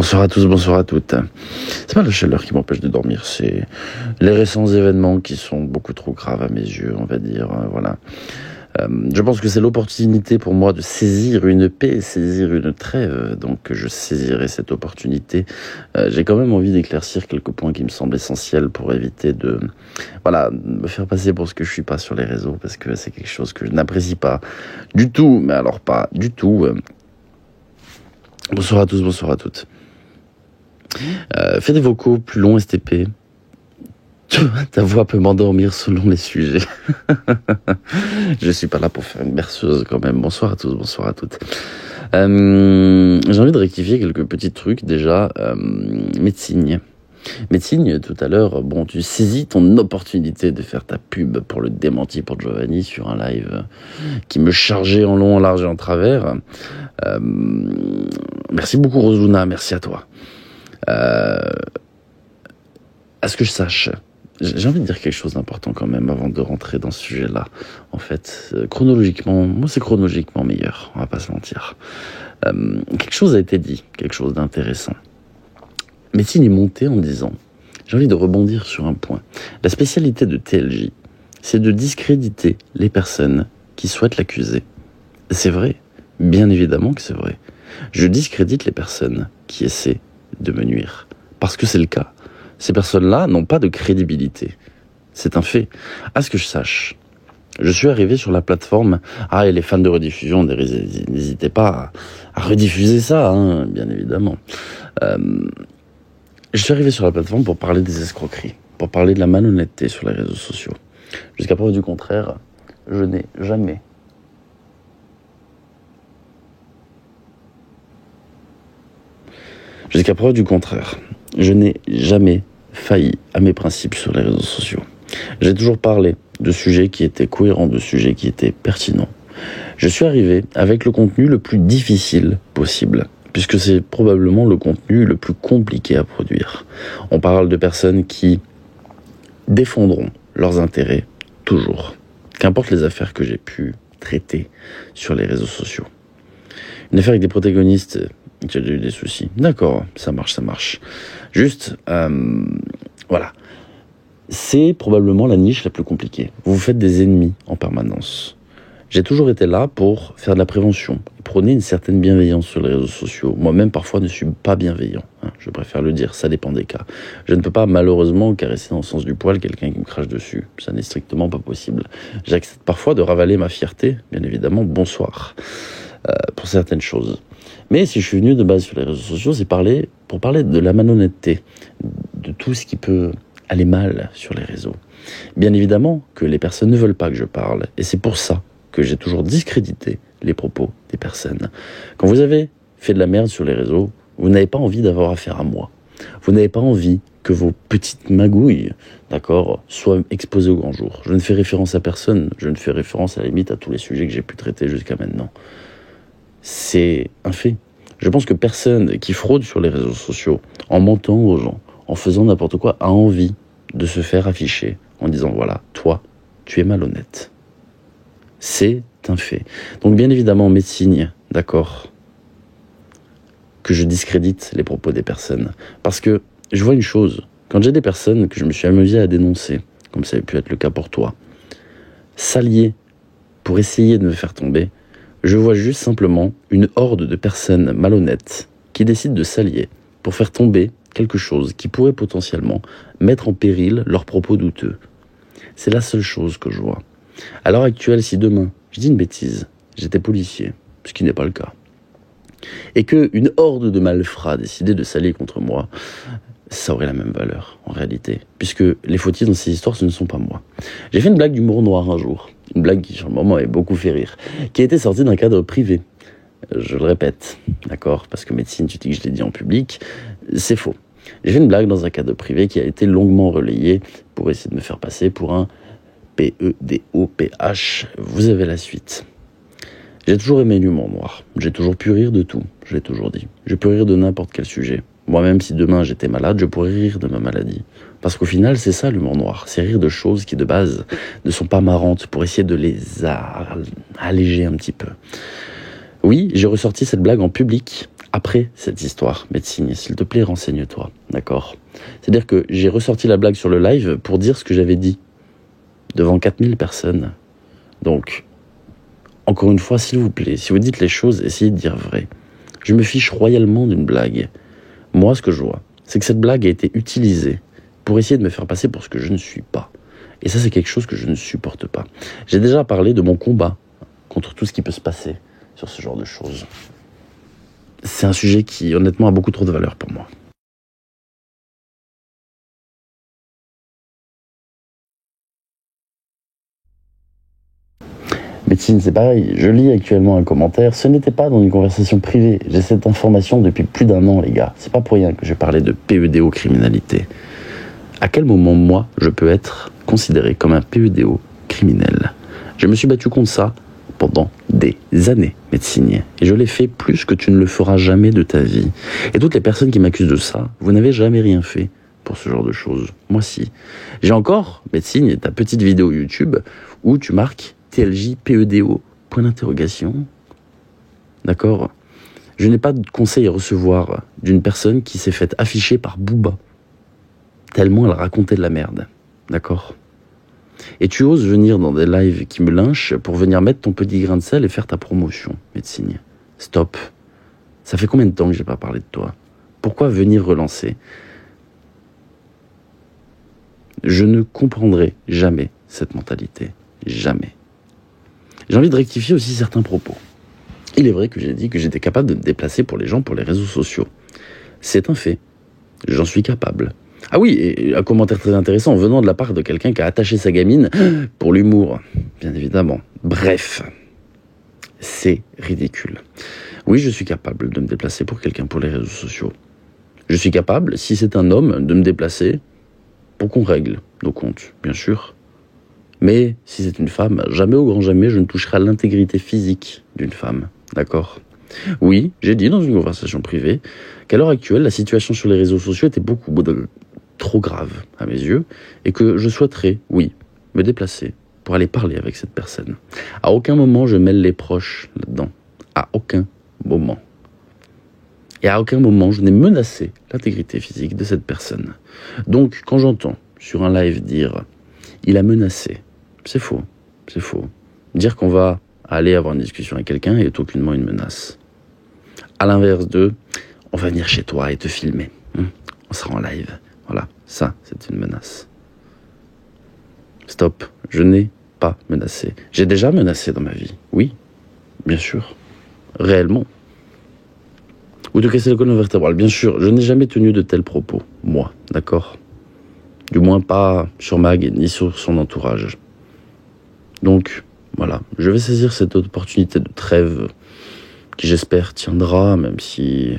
Bonsoir à tous, bonsoir à toutes. C'est pas la chaleur qui m'empêche de dormir, c'est les récents événements qui sont beaucoup trop graves à mes yeux, on va dire, voilà. Je pense que c'est l'opportunité pour moi de saisir une paix, saisir une trêve, donc je saisirai cette opportunité. J'ai quand même envie d'éclaircir quelques points qui me semblent essentiels pour éviter de, me faire passer pour ce que je suis pas sur les réseaux, parce que c'est quelque chose que je n'apprécie pas du tout, mais alors pas du tout. Bonsoir à tous, bonsoir à toutes. Fais des vocaux plus longs STP. Ta voix peut m'endormir selon les sujets. Je suis pas là pour faire une berceuse quand même. Bonsoir à tous, bonsoir à toutes. J'ai envie de rectifier quelques petits trucs déjà. Médecine, tout à l'heure, bon, tu saisis ton opportunité de faire ta pub pour le démenti pour Giovanni sur un live qui me chargeait en long, en large et en travers. Merci beaucoup Rosuna, merci à toi. À ce que je sache, j'ai envie de dire quelque chose d'important quand même avant de rentrer dans ce sujet-là. En fait, chronologiquement, moi c'est chronologiquement meilleur, on va pas se mentir. Quelque chose a été dit, quelque chose d'intéressant. Médecine est montée en disant, j'ai envie de rebondir sur un point. La spécialité de TLJ, c'est de discréditer les personnes qui souhaitent l'accuser. C'est vrai, bien évidemment que c'est vrai. Je discrédite les personnes qui essaient de me nuire, parce que c'est le cas. Ces personnes-là n'ont pas de crédibilité. C'est un fait. À ce que je sache, je suis arrivé sur la plateforme. Ah, et les fans de rediffusion, n'hésitez pas à rediffuser ça, hein, bien évidemment. Je suis arrivé sur la plateforme pour parler des escroqueries, pour parler de la malhonnêteté sur les réseaux sociaux. Jusqu'à preuve du contraire, je n'ai jamais failli à mes principes sur les réseaux sociaux. J'ai toujours parlé de sujets qui étaient cohérents, de sujets qui étaient pertinents. Je suis arrivé avec le contenu le plus difficile possible, puisque c'est probablement le contenu le plus compliqué à produire. On parle de personnes qui défendront leurs intérêts toujours, qu'importe les affaires que j'ai pu traiter sur les réseaux sociaux. Une affaire avec des protagonistes qui a eu des soucis. D'accord, ça marche. Juste, voilà. C'est probablement la niche la plus compliquée. Vous vous faites des ennemis en permanence. J'ai toujours été là pour faire de la prévention, prôner une certaine bienveillance sur les réseaux sociaux. Moi-même, parfois, ne suis pas bienveillant. Je préfère le dire, ça dépend des cas. Je ne peux pas, malheureusement, caresser dans le sens du poil quelqu'un qui me crache dessus. Ça n'est strictement pas possible. J'accepte parfois de ravaler ma fierté, bien évidemment, bonsoir, pour certaines choses. Mais si je suis venu de base sur les réseaux sociaux, c'est pour parler de la malhonnêteté, de tout ce qui peut aller mal sur les réseaux. Bien évidemment que les personnes ne veulent pas que je parle, et c'est pour ça que j'ai toujours discrédité les propos des personnes. Quand vous avez fait de la merde sur les réseaux, vous n'avez pas envie d'avoir affaire à moi. Vous n'avez pas envie que vos petites magouilles, d'accord, soient exposées au grand jour. Je ne fais référence à personne, je ne fais référence à la limite à tous les sujets que j'ai pu traiter jusqu'à maintenant. C'est un fait. Je pense que personne qui fraude sur les réseaux sociaux, en mentant aux gens, en faisant n'importe quoi, a envie de se faire afficher en disant voilà, toi, tu es malhonnête. C'est un fait. Donc bien évidemment, médecine, d'accord, que je discrédite les propos des personnes. Parce que je vois une chose, quand j'ai des personnes que je me suis amusé à dénoncer, comme ça a pu être le cas pour toi, s'allier pour essayer de me faire tomber, je vois juste simplement une horde de personnes malhonnêtes qui décident de s'allier pour faire tomber quelque chose qui pourrait potentiellement mettre en péril leurs propos douteux. C'est la seule chose que je vois. À l'heure actuelle, si demain, je dis une bêtise, j'étais policier, ce qui n'est pas le cas, et qu'une horde de malfrats décidait de s'allier contre moi, ça aurait la même valeur, en réalité, puisque les fautifs dans ces histoires, ce ne sont pas moi. J'ai fait une blague d'humour noir un jour, une blague qui, sur le moment, avait beaucoup fait rire, qui a été sortie d'un cadre privé. Je le répète, d'accord, parce que médecine, tu dis que je l'ai dit en public, c'est faux. J'ai fait une blague dans un cadre privé qui a été longuement relayée pour essayer de me faire passer pour un PEDOPH. Vous avez la suite. J'ai toujours aimé l'humour noir. J'ai toujours pu rire de tout, je l'ai toujours dit. Je peux rire de n'importe quel sujet. Moi-même, si demain j'étais malade, je pourrais rire de ma maladie. Parce qu'au final, c'est ça l'humour noir. C'est rire de choses qui, de base, ne sont pas marrantes pour essayer de les alléger un petit peu. Oui, j'ai ressorti cette blague en public, Après cette histoire, médecine, s'il te plaît, renseigne-toi, d'accord? C'est-à-dire que j'ai ressorti la blague sur le live pour dire ce que j'avais dit devant 4000 personnes. Donc, encore une fois, s'il vous plaît, si vous dites les choses, essayez de dire vrai. Je me fiche royalement d'une blague. Moi, ce que je vois, c'est que cette blague a été utilisée pour essayer de me faire passer pour ce que je ne suis pas. Et ça, c'est quelque chose que je ne supporte pas. J'ai déjà parlé de mon combat contre tout ce qui peut se passer sur ce genre de choses. C'est un sujet qui, honnêtement, a beaucoup trop de valeur pour moi. Médecine, c'est pareil. Je lis actuellement un commentaire. Ce n'était pas dans une conversation privée. J'ai cette information depuis plus d'1 an, les gars. C'est pas pour rien que je parlais de PEDO criminalité. À quel moment, moi, je peux être considéré comme un PEDO criminel? Je me suis battu contre ça pendant des années, médecine. Et je l'ai fait plus que tu ne le feras jamais de ta vie. Et toutes les personnes qui m'accusent de ça, vous n'avez jamais rien fait pour ce genre de choses. Moi, si. J'ai encore, médecine, ta petite vidéo YouTube où tu marques TLJ PEDO, point d'interrogation. D'accord? Je n'ai pas de conseil à recevoir d'une personne qui s'est faite afficher par Booba. Tellement elle racontait de la merde. D'accord? Et tu oses venir dans des lives qui me lynchent pour venir mettre ton petit grain de sel et faire ta promotion, médecine. Stop. Ça fait combien de temps que j'ai pas parlé de toi? Pourquoi venir relancer? Je ne comprendrai jamais cette mentalité. Jamais. J'ai envie de rectifier aussi certains propos. Il est vrai que j'ai dit que j'étais capable de me déplacer pour les gens, pour les réseaux sociaux. C'est un fait. J'en suis capable. Ah oui, et un commentaire très intéressant venant de la part de quelqu'un qui a attaché sa gamine pour l'humour, bien évidemment. Bref, c'est ridicule. Oui, je suis capable de me déplacer pour quelqu'un pour les réseaux sociaux. Je suis capable, si c'est un homme, de me déplacer pour qu'on règle nos comptes, bien sûr. Mais si c'est une femme, jamais au grand jamais je ne toucherai à l'intégrité physique d'une femme, d'accord? Oui, j'ai dit dans une conversation privée qu'à l'heure actuelle, la situation sur les réseaux sociaux était trop grave à mes yeux et que je souhaiterais, oui, me déplacer pour aller parler avec cette personne. À aucun moment je mêle les proches là-dedans. À aucun moment. Et à aucun moment je n'ai menacé l'intégrité physique de cette personne. Donc quand j'entends sur un live dire « il a menacé », c'est faux, c'est faux. Dire qu'on va aller avoir une discussion avec quelqu'un est aucunement une menace. À l'inverse de « on va venir chez toi et te filmer, on sera en live ». Voilà, ça, c'est une menace. Stop, je n'ai pas menacé. J'ai déjà menacé dans ma vie, oui, bien sûr, réellement. Ou de casser la colonne vertébrale, bien sûr, je n'ai jamais tenu de tels propos, moi, d'accord? Du moins pas sur Mag, ni sur son entourage. Donc, voilà, je vais saisir cette opportunité de trêve qui, j'espère, tiendra, même si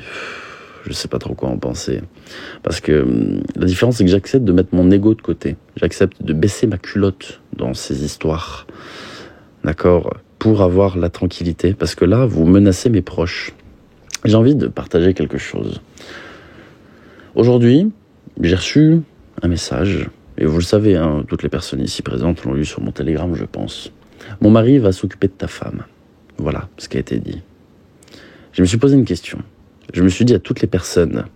je sais pas trop quoi en penser. Parce que la différence, c'est que j'accepte de mettre mon ego de côté. J'accepte de baisser ma culotte dans ces histoires. D'accord? Pour avoir la tranquillité. Parce que là, vous menacez mes proches. J'ai envie de partager quelque chose. Aujourd'hui, j'ai reçu un message. Et vous le savez, hein, toutes les personnes ici présentes l'ont lu sur mon Telegram, je pense. Mon mari va s'occuper de ta femme. Voilà ce qui a été dit. Je me suis posé une question. Je me suis dit à toutes les personnes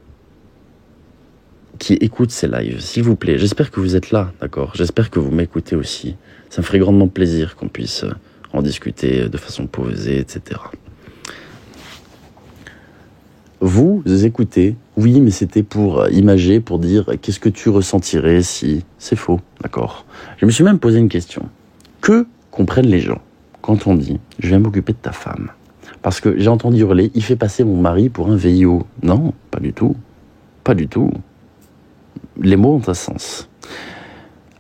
qui écoutent ces lives, s'il vous plaît, j'espère que vous êtes là, d'accord? J'espère que vous m'écoutez aussi. Ça me ferait grandement plaisir qu'on puisse en discuter de façon posée, etc. Vous écoutez, oui, mais c'était pour imager, pour dire qu'est-ce que tu ressentirais si... C'est faux, d'accord? Je me suis même posé une question. Que comprennent les gens quand on dit « je vais m'occuper de ta femme » ? Parce que j'ai entendu hurler « il fait passer mon mari pour un VIO ». Non, pas du tout. Pas du tout. Les mots ont un sens.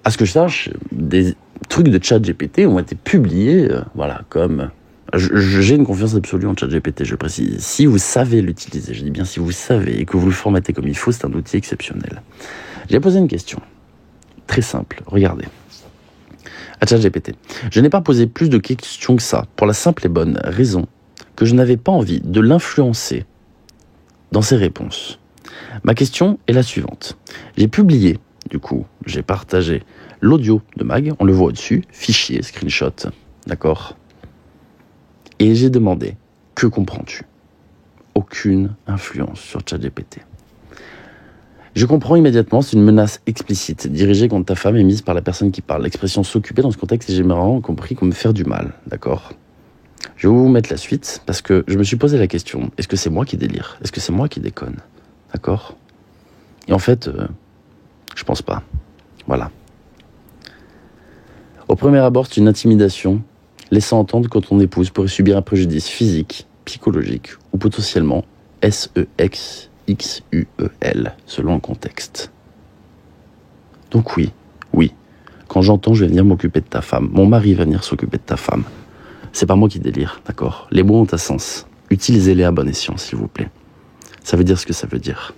À ce que je sache, des trucs de ChatGPT ont été publiés, voilà, comme... J'ai une confiance absolue en ChatGPT, je précise. Si vous savez l'utiliser, je dis bien si vous savez et que vous le formatez comme il faut, c'est un outil exceptionnel. J'ai posé une question. Très simple, regardez. À ChatGPT. Je n'ai pas posé plus de questions que ça, pour la simple et bonne raison que je n'avais pas envie de l'influencer dans ses réponses. Ma question est la suivante. J'ai publié, du coup, j'ai partagé l'audio de Mag, on le voit au-dessus, fichier, screenshot, d'accord ? Et j'ai demandé, que comprends-tu ? aucune influence sur ChatGPT. Je comprends immédiatement, c'est une menace explicite, dirigée contre ta femme émise par la personne qui parle. L'expression s'occuper dans ce contexte, j'ai vraiment compris qu'on me faire du mal, d'accord ? Je vais vous mettre la suite, parce que je me suis posé la question, est-ce que c'est moi qui délire ? Est-ce que c'est moi qui déconne ? D'accord ? Et en fait, je pense pas. Voilà. Au premier abord, c'est une intimidation, laissant entendre que ton épouse pourrait subir un préjudice physique, psychologique, ou potentiellement SEXXUEL, selon le contexte. Donc oui, quand j'entends je vais venir m'occuper de ta femme, mon mari va venir s'occuper de ta femme, c'est pas moi qui délire, d'accord ? Les mots ont un sens, utilisez-les à bon escient, s'il vous plaît. Ça veut dire ce que ça veut dire.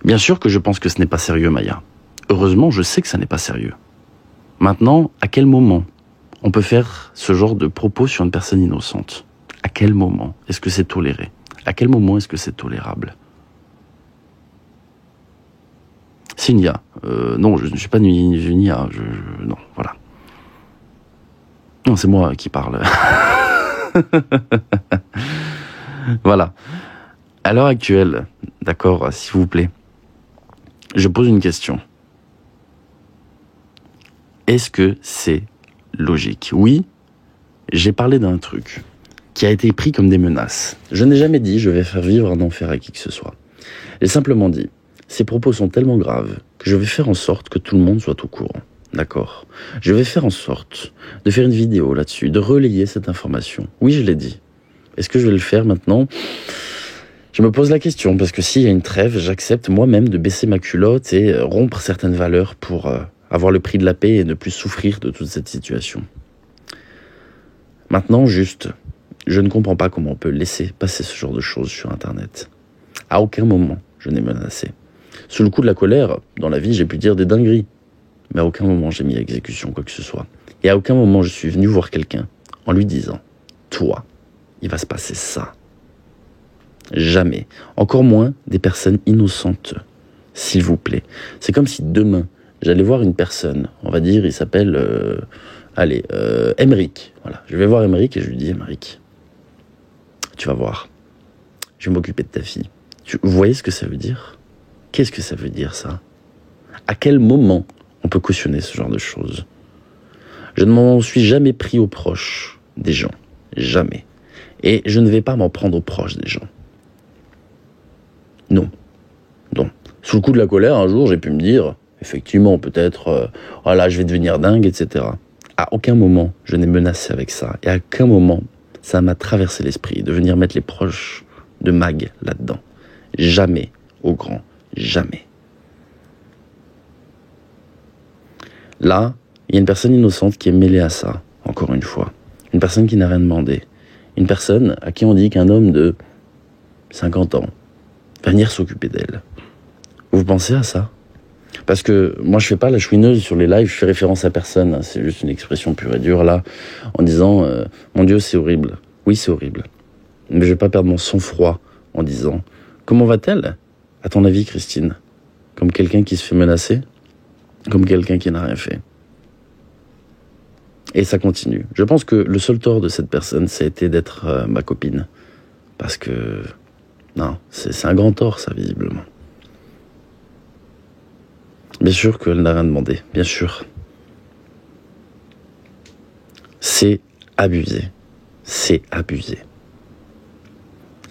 Bien sûr que je pense que ce n'est pas sérieux, Maya. Heureusement, je sais que ça n'est pas sérieux. Maintenant, à quel moment on peut faire ce genre de propos sur une personne innocente ? À quel moment est-ce que c'est toléré ? À quel moment est-ce que c'est tolérable ? C'est une IA. Non, je ne suis pas une IA. Non, voilà. Non, c'est moi qui parle. Voilà. À l'heure actuelle, d'accord, s'il vous plaît, je pose une question. Est-ce que c'est logique ? Oui, j'ai parlé d'un truc qui a été pris comme des menaces. Je n'ai jamais dit je vais faire vivre un enfer à qui que ce soit. J'ai simplement dit, ces propos sont tellement graves que je vais faire en sorte que tout le monde soit au courant. D'accord ? Je vais faire en sorte de faire une vidéo là-dessus, de relayer cette information. Oui, je l'ai dit. Est-ce que je vais le faire maintenant ? Je me pose la question, parce que s'il y a une trêve, j'accepte moi-même de baisser ma culotte et rompre certaines valeurs pour avoir le prix de la paix et ne plus souffrir de toute cette situation. Maintenant, juste, je ne comprends pas comment on peut laisser passer ce genre de choses sur Internet. À aucun moment, je n'ai menacé. Sous le coup de la colère, dans la vie, j'ai pu dire des dingueries. Mais à aucun moment, j'ai mis à exécution quoi que ce soit. Et à aucun moment, je suis venu voir quelqu'un en lui disant « Toi, il va se passer ça. » Jamais. Encore moins des personnes innocentes. S'il vous plaît. C'est comme si demain, j'allais voir une personne, on va dire, il s'appelle... Émeric. Voilà. Je vais voir Émeric et je lui dis, Émeric, tu vas voir, je vais m'occuper de ta fille. Vous voyez ce que ça veut dire ? Qu'est-ce que ça veut dire, ça ? À quel moment on peut cautionner ce genre de choses ? Je ne m'en suis jamais pris aux proches des gens. Jamais. Et je ne vais pas m'en prendre aux proches des gens. Non. Sous le coup de la colère, un jour, j'ai pu me dire, effectivement, peut-être, voilà, je vais devenir dingue, etc. À aucun moment, je n'ai menacé avec ça. Et à aucun moment, ça m'a traversé l'esprit de venir mettre les proches de Mag là-dedans. Jamais, au grand, jamais. Là, il y a une personne innocente qui est mêlée à ça, encore une fois. Une personne qui n'a rien demandé. Une personne à qui on dit qu'un homme de 50 ans va venir s'occuper d'elle. Vous pensez à ça ? Parce que moi, je fais pas la chouineuse sur les lives, je fais référence à personne. C'est juste une expression pure et dure, là, en disant « Mon Dieu, c'est horrible ». Oui, c'est horrible. Mais je vais pas perdre mon sang-froid en disant « Comment va-t-elle, à ton avis, Christine ? Comme quelqu'un qui se fait menacer ? Comme quelqu'un qui n'a rien fait ?» Et ça continue. Je pense que le seul tort de cette personne, ça a été d'être ma copine. Parce que... Non, c'est un grand tort, ça, visiblement. Bien sûr qu'elle n'a rien demandé, bien sûr. C'est abusé. C'est abusé.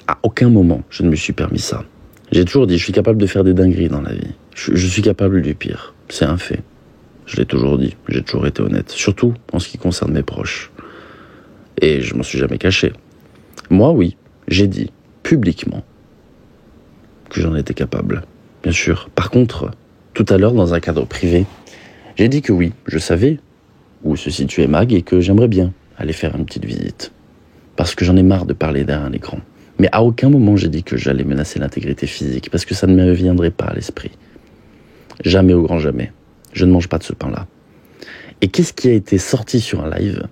À aucun moment, je ne me suis permis ça. J'ai toujours dit, je suis capable de faire des dingueries dans la vie. Je suis capable du pire. C'est un fait. Je l'ai toujours dit, j'ai toujours été honnête. Surtout en ce qui concerne mes proches. Et je m'en suis jamais caché. Moi, oui, j'ai dit, publiquement, que j'en étais capable. Bien sûr. Par contre, tout à l'heure, dans un cadre privé, j'ai dit que oui, je savais où se situait Mag et que j'aimerais bien aller faire une petite visite. Parce que j'en ai marre de parler derrière un écran. Mais à aucun moment j'ai dit que j'allais menacer l'intégrité physique, parce que ça ne me viendrait pas à l'esprit. Jamais au grand jamais. Je ne mange pas de ce pain-là. Et qu'est-ce qui a été sorti sur un live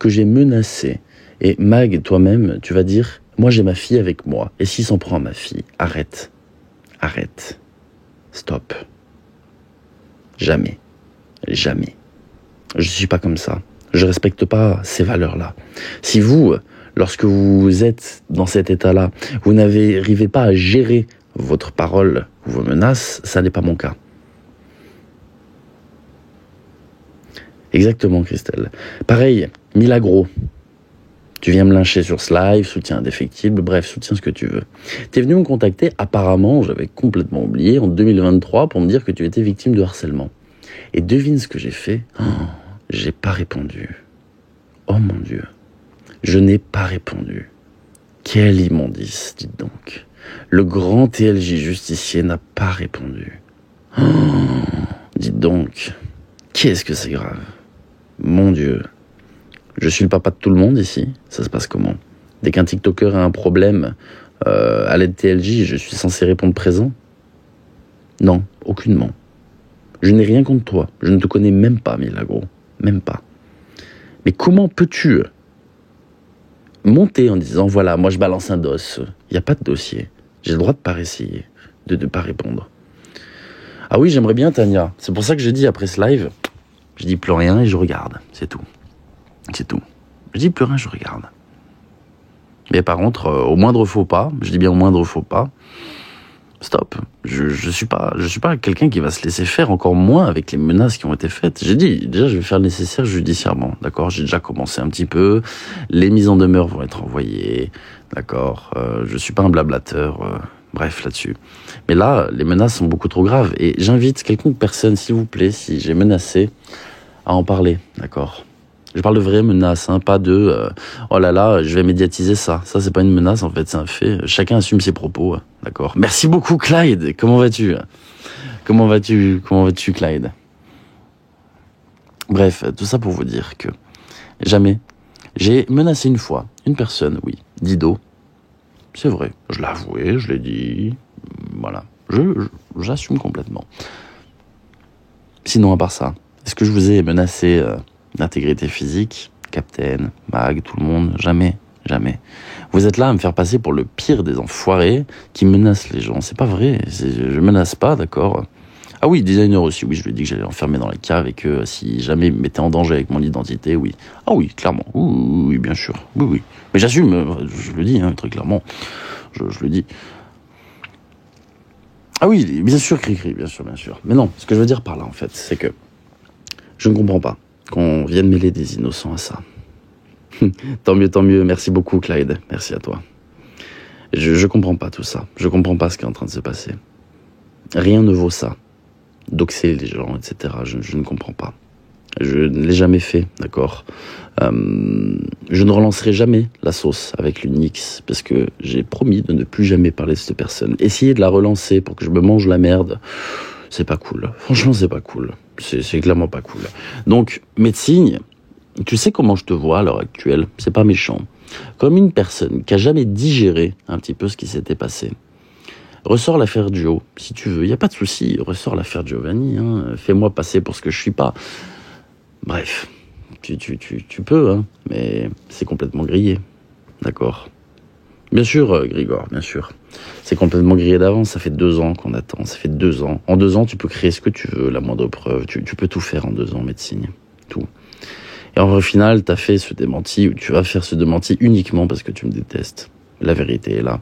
que j'ai menacé ? Et Mag, toi-même, tu vas dire, moi j'ai ma fille avec moi, et s'il s'en prend à ma fille, arrête. Arrête. Stop. Jamais. Jamais. Je suis pas comme ça. Je respecte pas ces valeurs-là. Si vous, lorsque vous êtes dans cet état-là, vous n'arrivez pas à gérer votre parole ou vos menaces, ça n'est pas mon cas. Exactement, Christelle. Pareil, Milagro. Tu viens me lyncher sur ce live, soutien indéfectible, bref, soutiens ce que tu veux. Tu es venu me contacter, apparemment, j'avais complètement oublié, en 2023, pour me dire que tu étais victime de harcèlement. Et devine ce que j'ai fait. J'ai pas répondu. Oh mon Dieu. Je n'ai pas répondu. Quel immondice, dites donc. Le grand TLJ justicier n'a pas répondu. Dites donc. Qu'est-ce que c'est grave. Mon Dieu. Je suis le papa de tout le monde ici. Ça se passe comment? Dès qu'un TikToker a un problème à l'aide TLJ, je suis censé répondre présent? Non, aucunement. Je n'ai rien contre toi. Je ne te connais même pas, Milagro. Même pas. Mais comment peux-tu monter en disant, voilà, moi je balance un dos. Il n'y a pas de dossier. J'ai le droit de pas essayer, de ne pas répondre. Ah oui, j'aimerais bien, Tania. C'est pour ça que je dis après ce live, je dis plus rien et je regarde. C'est tout. C'est tout. Je dis plus rien, je regarde. Mais par contre, au moindre faux pas, je dis bien au moindre faux pas, stop. Je suis pas quelqu'un qui va se laisser faire, encore moins avec les menaces qui ont été faites. J'ai dit, déjà, je vais faire le nécessaire judiciairement, d'accord? J'ai déjà commencé un petit peu. Les mises en demeure vont être envoyées, d'accord? Je suis pas un blablateur, bref, là-dessus. Mais là, les menaces sont beaucoup trop graves. Et j'invite quelconque personne, s'il vous plaît, si j'ai menacé, à en parler, d'accord? Je parle de vraies menaces, hein, pas de oh là là, je vais médiatiser ça. Ça, c'est pas une menace, en fait, c'est un fait. Chacun assume ses propos, d'accord. Merci beaucoup, Clyde. Comment vas-tu? Comment vas-tu, Clyde? Bref, tout ça pour vous dire que jamais. J'ai menacé une fois une personne, oui, Dido. C'est vrai, je l'ai avoué, je l'ai dit. Voilà, j'assume complètement. Sinon, à part ça, est-ce que je vous ai menacé d'intégrité physique, Captain, Mag, tout le monde? Jamais, jamais. Vous êtes là à me faire passer pour le pire des enfoirés qui menacent les gens. C'est pas vrai, je menace pas, d'accord? Ah oui, designer aussi, oui, je lui ai dit que j'allais l'enfermer dans la cave et que si jamais il me mettait en danger avec mon identité, oui. Ah oui, clairement, oui, bien sûr, oui. Mais j'assume, je le dis, hein, très clairement, je le dis. Ah oui, bien sûr, cri-cri, bien sûr. Mais non, ce que je veux dire par là, en fait, c'est que je ne comprends pas qu'on vienne mêler des innocents à ça. Tant mieux. Merci beaucoup, Clyde. Merci à toi. Je comprends pas tout ça. Je comprends pas ce qui est en train de se passer. Rien ne vaut ça. Doxer les gens, etc. Je ne comprends pas. Je ne l'ai jamais fait, d'accord. Je ne relancerai jamais la sauce avec l'Unix parce que j'ai promis de ne plus jamais parler de cette personne. Essayer de la relancer pour que je me mange la merde, c'est pas cool. Franchement, c'est pas cool. C'est clairement pas cool. Donc, médecine, tu sais comment je te vois à l'heure actuelle, c'est pas méchant. Comme une personne qui a jamais digéré un petit peu ce qui s'était passé. Ressors l'affaire Gio, si tu veux, y a pas de souci. Ressors l'affaire Giovanni, hein. Fais-moi passer pour ce que je suis pas. Bref, tu peux, hein, mais c'est complètement grillé, d'accord. Bien sûr, Grigor, bien sûr. C'est complètement grillé d'avance, ça fait 2 ans qu'on attend, ça fait 2 ans. En 2 ans, tu peux créer ce que tu veux, la moindre preuve, tu peux tout faire en 2 ans, médecine, tout. Et au final, t'as fait ce démenti, ou tu vas faire ce démenti uniquement parce que tu me détestes. La vérité est là.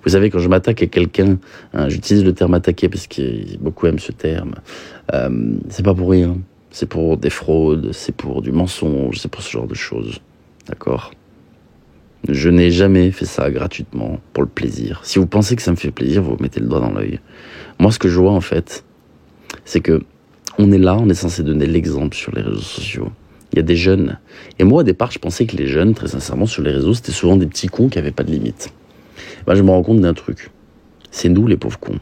Vous savez, quand je m'attaque à quelqu'un, hein, j'utilise le terme attaquer parce que beaucoup aiment ce terme, c'est pas pour rien. C'est pour des fraudes, c'est pour du mensonge, c'est pour ce genre de choses. D'accord? Je n'ai jamais fait ça gratuitement, pour le plaisir. Si vous pensez que ça me fait plaisir, vous mettez le doigt dans l'œil. Moi, ce que je vois, en fait, c'est que on est là, on est censé donner l'exemple sur les réseaux sociaux. Il y a des jeunes. Et moi, au départ, je pensais que les jeunes, très sincèrement, sur les réseaux, c'était souvent des petits cons qui n'avaient pas de limite. Ben, je me rends compte d'un truc. C'est nous, les pauvres cons.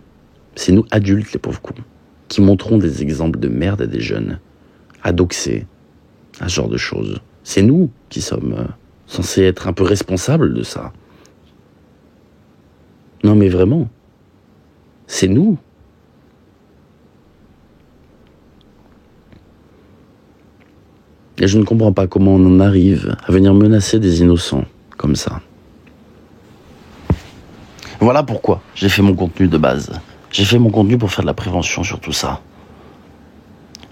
C'est nous, adultes, les pauvres cons, qui montrons des exemples de merde à des jeunes. À doxer, à ce genre de choses. C'est nous qui sommes censés être un peu responsables de ça. Non mais vraiment, c'est nous. Et je ne comprends pas comment on en arrive à venir menacer des innocents comme ça. Voilà pourquoi j'ai fait mon contenu de base. J'ai fait mon contenu pour faire de la prévention sur tout ça.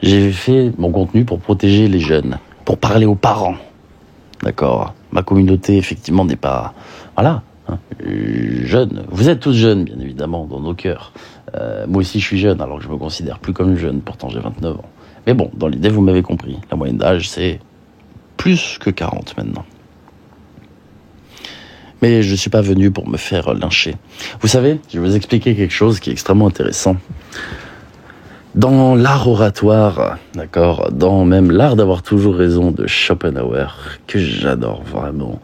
J'ai fait mon contenu pour protéger les jeunes, pour parler aux parents. D'accord? Ma communauté, effectivement, n'est pas... Voilà, hein, jeune. Vous êtes tous jeunes, bien évidemment, dans nos cœurs. Moi aussi, je suis jeune, alors que je me considère plus comme jeune. Pourtant, j'ai 29 ans. Mais bon, dans l'idée, vous m'avez compris. La moyenne d'âge, c'est plus que 40 maintenant. Mais je ne suis pas venu pour me faire lyncher. Vous savez, je vais vous expliquer quelque chose qui est extrêmement intéressant. Dans l'art oratoire, d'accord, dans même l'art d'avoir toujours raison de Schopenhauer, que j'adore vraiment,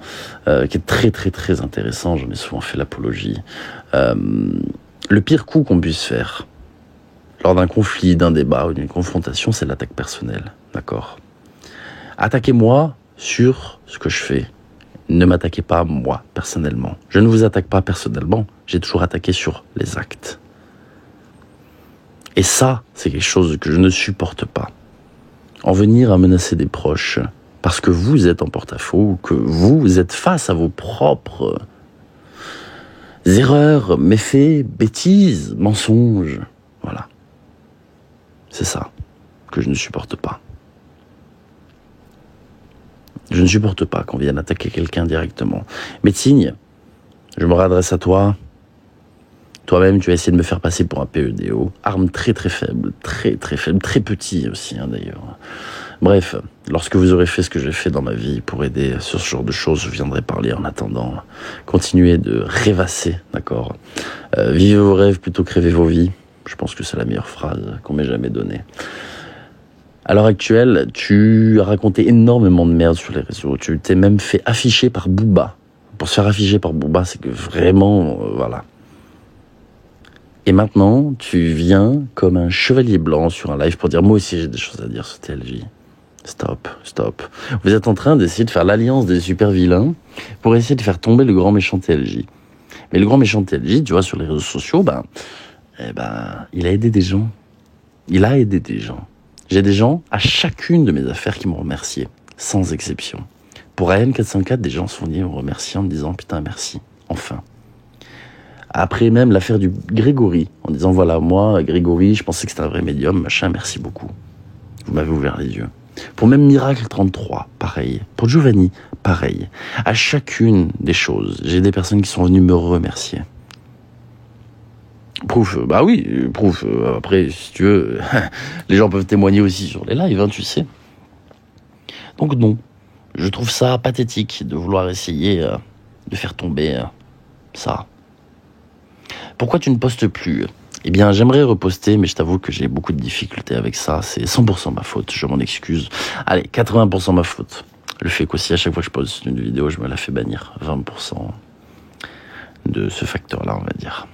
qui est très très très intéressant, j'en ai souvent fait l'apologie. Le pire coup qu'on puisse faire lors d'un conflit, d'un débat ou d'une confrontation, c'est l'attaque personnelle, d'accord. Attaquez-moi sur ce que je fais. Ne m'attaquez pas moi, personnellement. Je ne vous attaque pas personnellement, j'ai toujours attaqué sur les actes. Et ça, c'est quelque chose que je ne supporte pas. En venir à menacer des proches, parce que vous êtes en porte-à-faux, que vous êtes face à vos propres erreurs, méfaits, bêtises, mensonges. Voilà. C'est ça que je ne supporte pas. Je ne supporte pas qu'on vienne attaquer quelqu'un directement. Médecine, je me réadresse à toi. Toi-même, tu vas essayer de me faire passer pour un PEDO. Arme très très faible, très petit aussi d'ailleurs. Bref, lorsque vous aurez fait ce que j'ai fait dans ma vie pour aider sur ce genre de choses, je viendrai parler en attendant. Continuez de rêvasser, d'accord. Vivez vos rêves plutôt que rêvez vos vies. Je pense que c'est la meilleure phrase qu'on m'ait jamais donnée. À l'heure actuelle, tu as raconté énormément de merde sur les réseaux. Tu t'es même fait afficher par Booba. Pour se faire afficher par Booba, c'est que vraiment, voilà. Et maintenant, tu viens comme un chevalier blanc sur un live pour dire « Moi aussi, j'ai des choses à dire sur TLJ. » Stop. Vous êtes en train d'essayer de faire l'alliance des super vilains pour essayer de faire tomber le grand méchant TLJ. Mais le grand méchant TLJ, tu vois, sur les réseaux sociaux, il a aidé des gens. J'ai des gens à chacune de mes affaires qui m'ont remercié, sans exception. Pour AM404, des gens sont venus me remercier en me disant « Putain, merci, enfin ». Après même l'affaire du Grégory, en disant voilà, moi, Grégory, je pensais que c'était un vrai médium, machin, merci beaucoup. Vous m'avez ouvert les yeux. Pour même Miracle 33, pareil. Pour Giovanni, pareil. À chacune des choses, j'ai des personnes qui sont venues me remercier. Proof, Proof. Après, si tu veux, les gens peuvent témoigner aussi sur les lives, tu sais. Donc non, je trouve ça pathétique de vouloir essayer de faire tomber ça. Pourquoi tu ne postes plus ? Eh bien, j'aimerais reposter, mais je t'avoue que j'ai beaucoup de difficultés avec ça. C'est 100% ma faute, je m'en excuse. Allez, 80% ma faute. Le fait qu'aussi, à chaque fois que je poste une vidéo, je me la fais bannir. 20% de ce facteur-là, on va dire.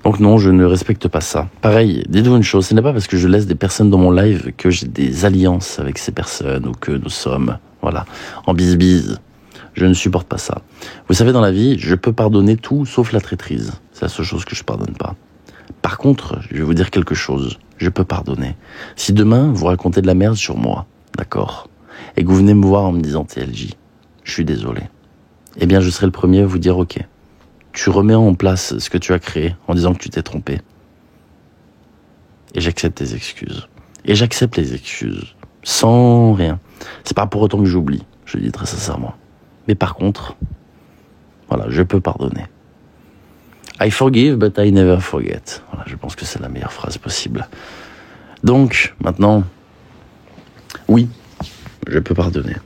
Donc non, je ne respecte pas ça. Pareil, dites-vous une chose, ce n'est pas parce que je laisse des personnes dans mon live que j'ai des alliances avec ces personnes ou que nous sommes, voilà, en bise-bise. Je ne supporte pas ça. Vous savez, dans la vie, je peux pardonner tout sauf la traîtrise. C'est la seule chose que je pardonne pas. Par contre, je vais vous dire quelque chose. Je peux pardonner. Si demain, vous racontez de la merde sur moi, d'accord, et que vous venez me voir en me disant TLJ, je suis désolé. Eh bien, je serai le premier à vous dire ok. Tu remets en place ce que tu as créé en disant que tu t'es trompé. Et j'accepte tes excuses. Et j'accepte les excuses. Sans rien. C'est pas pour autant que j'oublie. Je le dis très sincèrement. Mais par contre, voilà, je peux pardonner. I forgive, but I never forget. Voilà, je pense que c'est la meilleure phrase possible. Donc, maintenant, oui, je peux pardonner.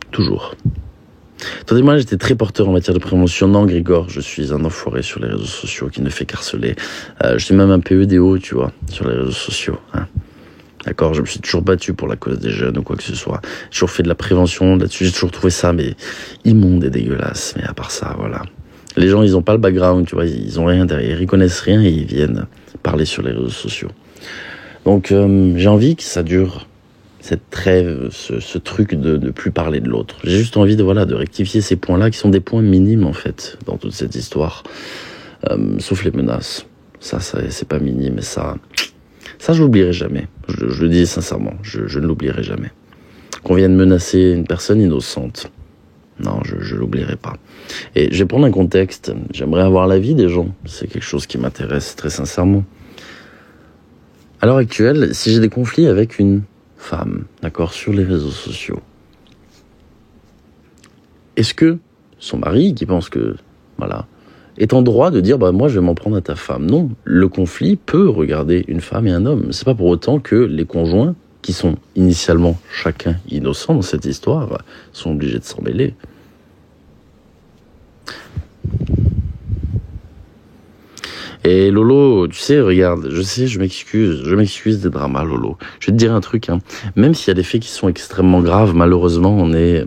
Toujours. Attendez-moi, j'étais très porteur en matière de prévention. Non, Grégor, je suis un enfoiré sur les réseaux sociaux qui ne fait qu'harceler. Je suis même un PEDO, tu vois, sur les réseaux sociaux. D'accord, je me suis toujours battu pour la cause des jeunes ou quoi que ce soit. J'ai toujours fait de la prévention là-dessus, j'ai toujours trouvé ça mais immonde et dégueulasse. Mais à part ça, voilà. Les gens, ils ont pas le background, tu vois, ils ont rien derrière, ils connaissent rien et ils viennent parler sur les réseaux sociaux. Donc j'ai envie que ça dure, cette trêve, ce truc de ne plus parler de l'autre. J'ai juste envie de rectifier ces points-là qui sont des points minimes en fait dans toute cette histoire. Sauf les menaces. Ça c'est pas minime, mais ça je l'oublierai jamais. Je le dis sincèrement, je ne l'oublierai jamais. Qu'on vienne menacer une personne innocente, non, je l'oublierai pas. Et je vais prendre un contexte, j'aimerais avoir l'avis des gens, c'est quelque chose qui m'intéresse très sincèrement. À l'heure actuelle, si j'ai des conflits avec une femme, d'accord, sur les réseaux sociaux, Est-ce que son mari, qui pense que, voilà, est en droit de dire, moi je vais m'en prendre à ta femme? Non, le conflit peut regarder une femme et un homme. C'est pas pour autant que les conjoints, qui sont initialement chacun innocents dans cette histoire, sont obligés de s'en mêler. Et Lolo, tu sais, regarde, je m'excuse des dramas, Lolo. Je vais te dire un truc, même s'il y a des faits qui sont extrêmement graves, malheureusement, on est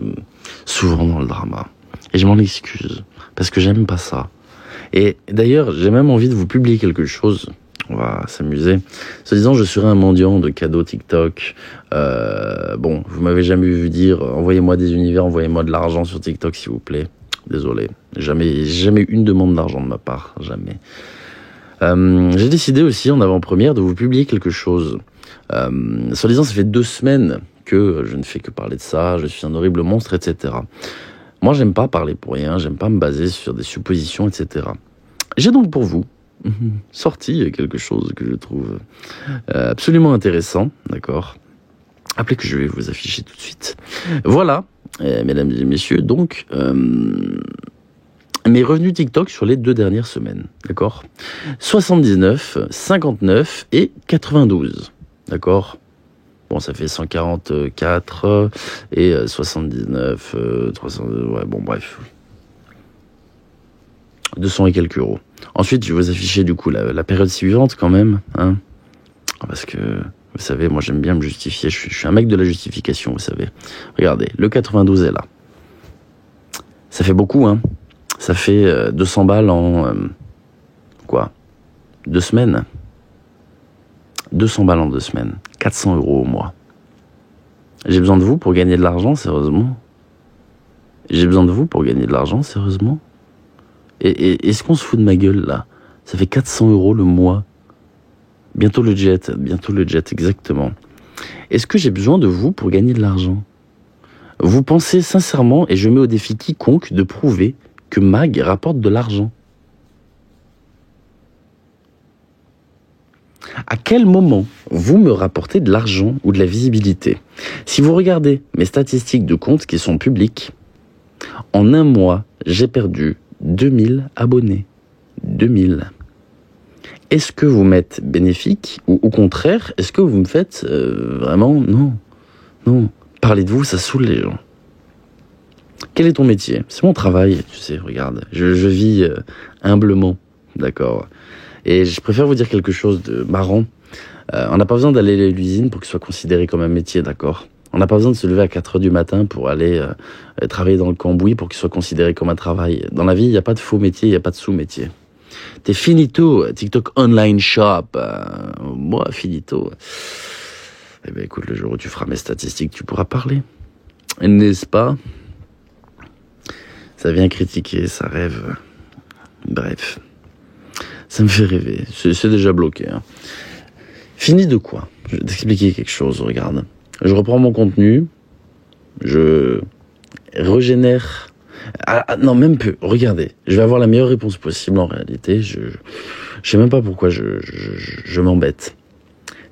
souvent dans le drama. Et je m'en excuse, parce que j'aime pas ça. Et d'ailleurs, j'ai même envie de vous publier quelque chose. On va s'amuser. Se disant, je serai un mendiant de cadeaux TikTok. Vous m'avez jamais vu dire, envoyez-moi des univers, envoyez-moi de l'argent sur TikTok, s'il vous plaît. Désolé. Jamais eu une demande d'argent de ma part. Jamais. J'ai décidé aussi, en avant-première, de vous publier quelque chose. Soit disant, ça fait 2 semaines que je ne fais que parler de ça, je suis un horrible monstre, etc. Moi, j'aime pas parler pour rien, j'aime pas me baser sur des suppositions, etc. J'ai donc pour vous sorti quelque chose que je trouve absolument intéressant, d'accord? Appelez que je vais vous afficher tout de suite. Voilà, mesdames et messieurs, donc... mes revenus TikTok sur les 2 dernières semaines, d'accord? 79, 59 et 92, d'accord? Bon, ça fait 144 et 79, 300, bref. 200 et quelques euros. Ensuite, je vais vous afficher du coup la période suivante quand même, parce que, vous savez, moi j'aime bien me justifier, je suis un mec de la justification, vous savez. Regardez, le 92 est là. Ça fait beaucoup, Ça fait 200 balles en... 2 semaines. 200 balles en 2 semaines. 400 euros au mois. J'ai besoin de vous pour gagner de l'argent, sérieusement? J'ai besoin de vous pour gagner de l'argent, sérieusement? Et est-ce qu'on se fout de ma gueule, là? Ça fait 400 euros le mois. Bientôt le jet, exactement. Est-ce que j'ai besoin de vous pour gagner de l'argent? Vous pensez sincèrement, et je mets au défi quiconque, de prouver que Mag rapporte de l'argent? À quel moment vous me rapportez de l'argent ou de la visibilité? Si vous regardez mes statistiques de compte qui sont publiques, en 1 mois, j'ai perdu 2000 abonnés. 2000. Est-ce que vous m'êtes bénéfique ou au contraire, est-ce que vous me faites vraiment... Non. Parler de vous, ça saoule les gens. Quel est ton métier? C'est mon travail, tu sais, regarde. Je vis humblement, d'accord? Et je préfère vous dire quelque chose de marrant. On n'a pas besoin d'aller à l'usine pour que ce soit considéré comme un métier, d'accord? On n'a pas besoin de se lever à 4h du matin pour aller travailler dans le cambouis pour qu'il soit considéré comme un travail. Dans la vie, il n'y a pas de faux métier, il n'y a pas de sous-métier. T'es finito, TikTok Online Shop. Moi, finito. Eh bien, écoute, le jour où tu feras mes statistiques, tu pourras parler. N'est-ce pas? Ça vient critiquer, ça rêve. Bref. Ça me fait rêver. C'est déjà bloqué. Fini de quoi? Je vais t'expliquer quelque chose, regarde. Je reprends mon contenu. Je régénère... non, même peu. Regardez. Je vais avoir la meilleure réponse possible en réalité. Je sais même pas pourquoi je m'embête.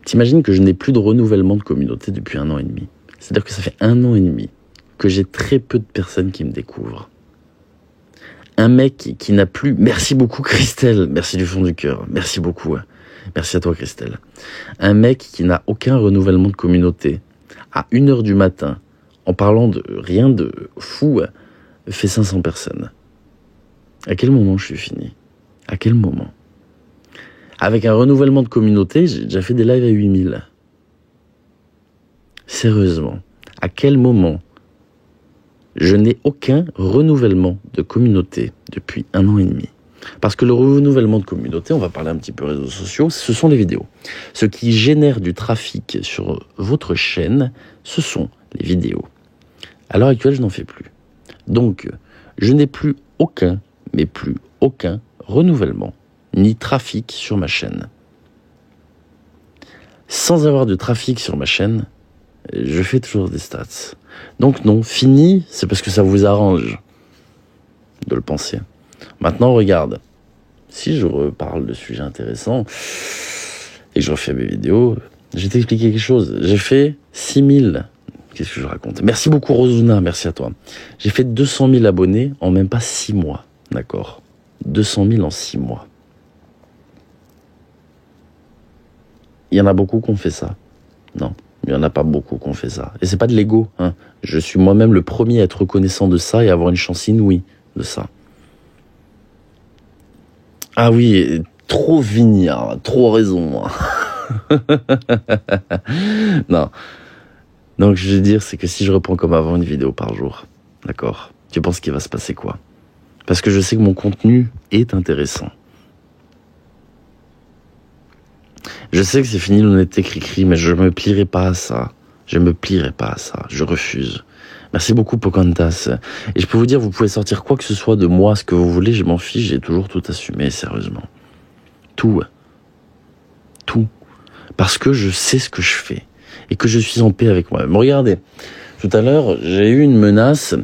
T'imagines que je n'ai plus de renouvellement de communauté depuis 1 an et demi. C'est-à-dire que ça fait 1 an et demi que j'ai très peu de personnes qui me découvrent. Un mec qui n'a plus... Merci beaucoup Christelle, merci du fond du cœur, merci beaucoup. Merci à toi Christelle. Un mec qui n'a aucun renouvellement de communauté, à 1h du matin, en parlant de rien de fou, fait 500 personnes. À quel moment je suis fini? À quel moment? Avec un renouvellement de communauté, j'ai déjà fait des lives à 8000. Sérieusement, à quel moment je n'ai aucun renouvellement de communauté depuis 1 an et demi? Parce que le renouvellement de communauté, on va parler un petit peu réseaux sociaux, ce sont les vidéos. Ce qui génère du trafic sur votre chaîne, ce sont les vidéos. À l'heure actuelle, je n'en fais plus. Donc, je n'ai plus aucun renouvellement ni trafic sur ma chaîne. Sans avoir de trafic sur ma chaîne, je fais toujours des stats. Donc non, fini, c'est parce que ça vous arrange de le penser. Maintenant, regarde, si je reparle de sujets intéressants et que je refais mes vidéos, je vais t'expliquer quelque chose. J'ai fait 6000, Qu'est-ce que je raconte? Merci beaucoup Rosuna, merci à toi. J'ai fait 200 000 abonnés en même pas 6 mois, d'accord? 200 000 en 6 mois. Il y en a beaucoup qui ont fait ça. Non, il n'y en a pas beaucoup qui ont fait ça. Et c'est pas de l'ego, hein. Je suis moi-même le premier à être reconnaissant de ça et avoir une chance inouïe de ça. Ah oui, trop vignard, trop raison. Non. Donc je veux dire, c'est que si je reprends comme avant une vidéo par jour, d'accord, tu penses qu'il va se passer quoi? Parce que je sais que mon contenu est intéressant. Je sais que c'est fini l'honnêteté cri-cri, mais je me plierai pas à ça. Je me plierai pas à ça. Je refuse. Merci beaucoup Pocahontas. Et je peux vous dire, vous pouvez sortir quoi que ce soit de moi, ce que vous voulez, je m'en fiche, j'ai toujours tout assumé, sérieusement. Tout. Tout. Parce que je sais ce que je fais. Et que je suis en paix avec moi-même. Regardez, tout à l'heure, j'ai eu une menace.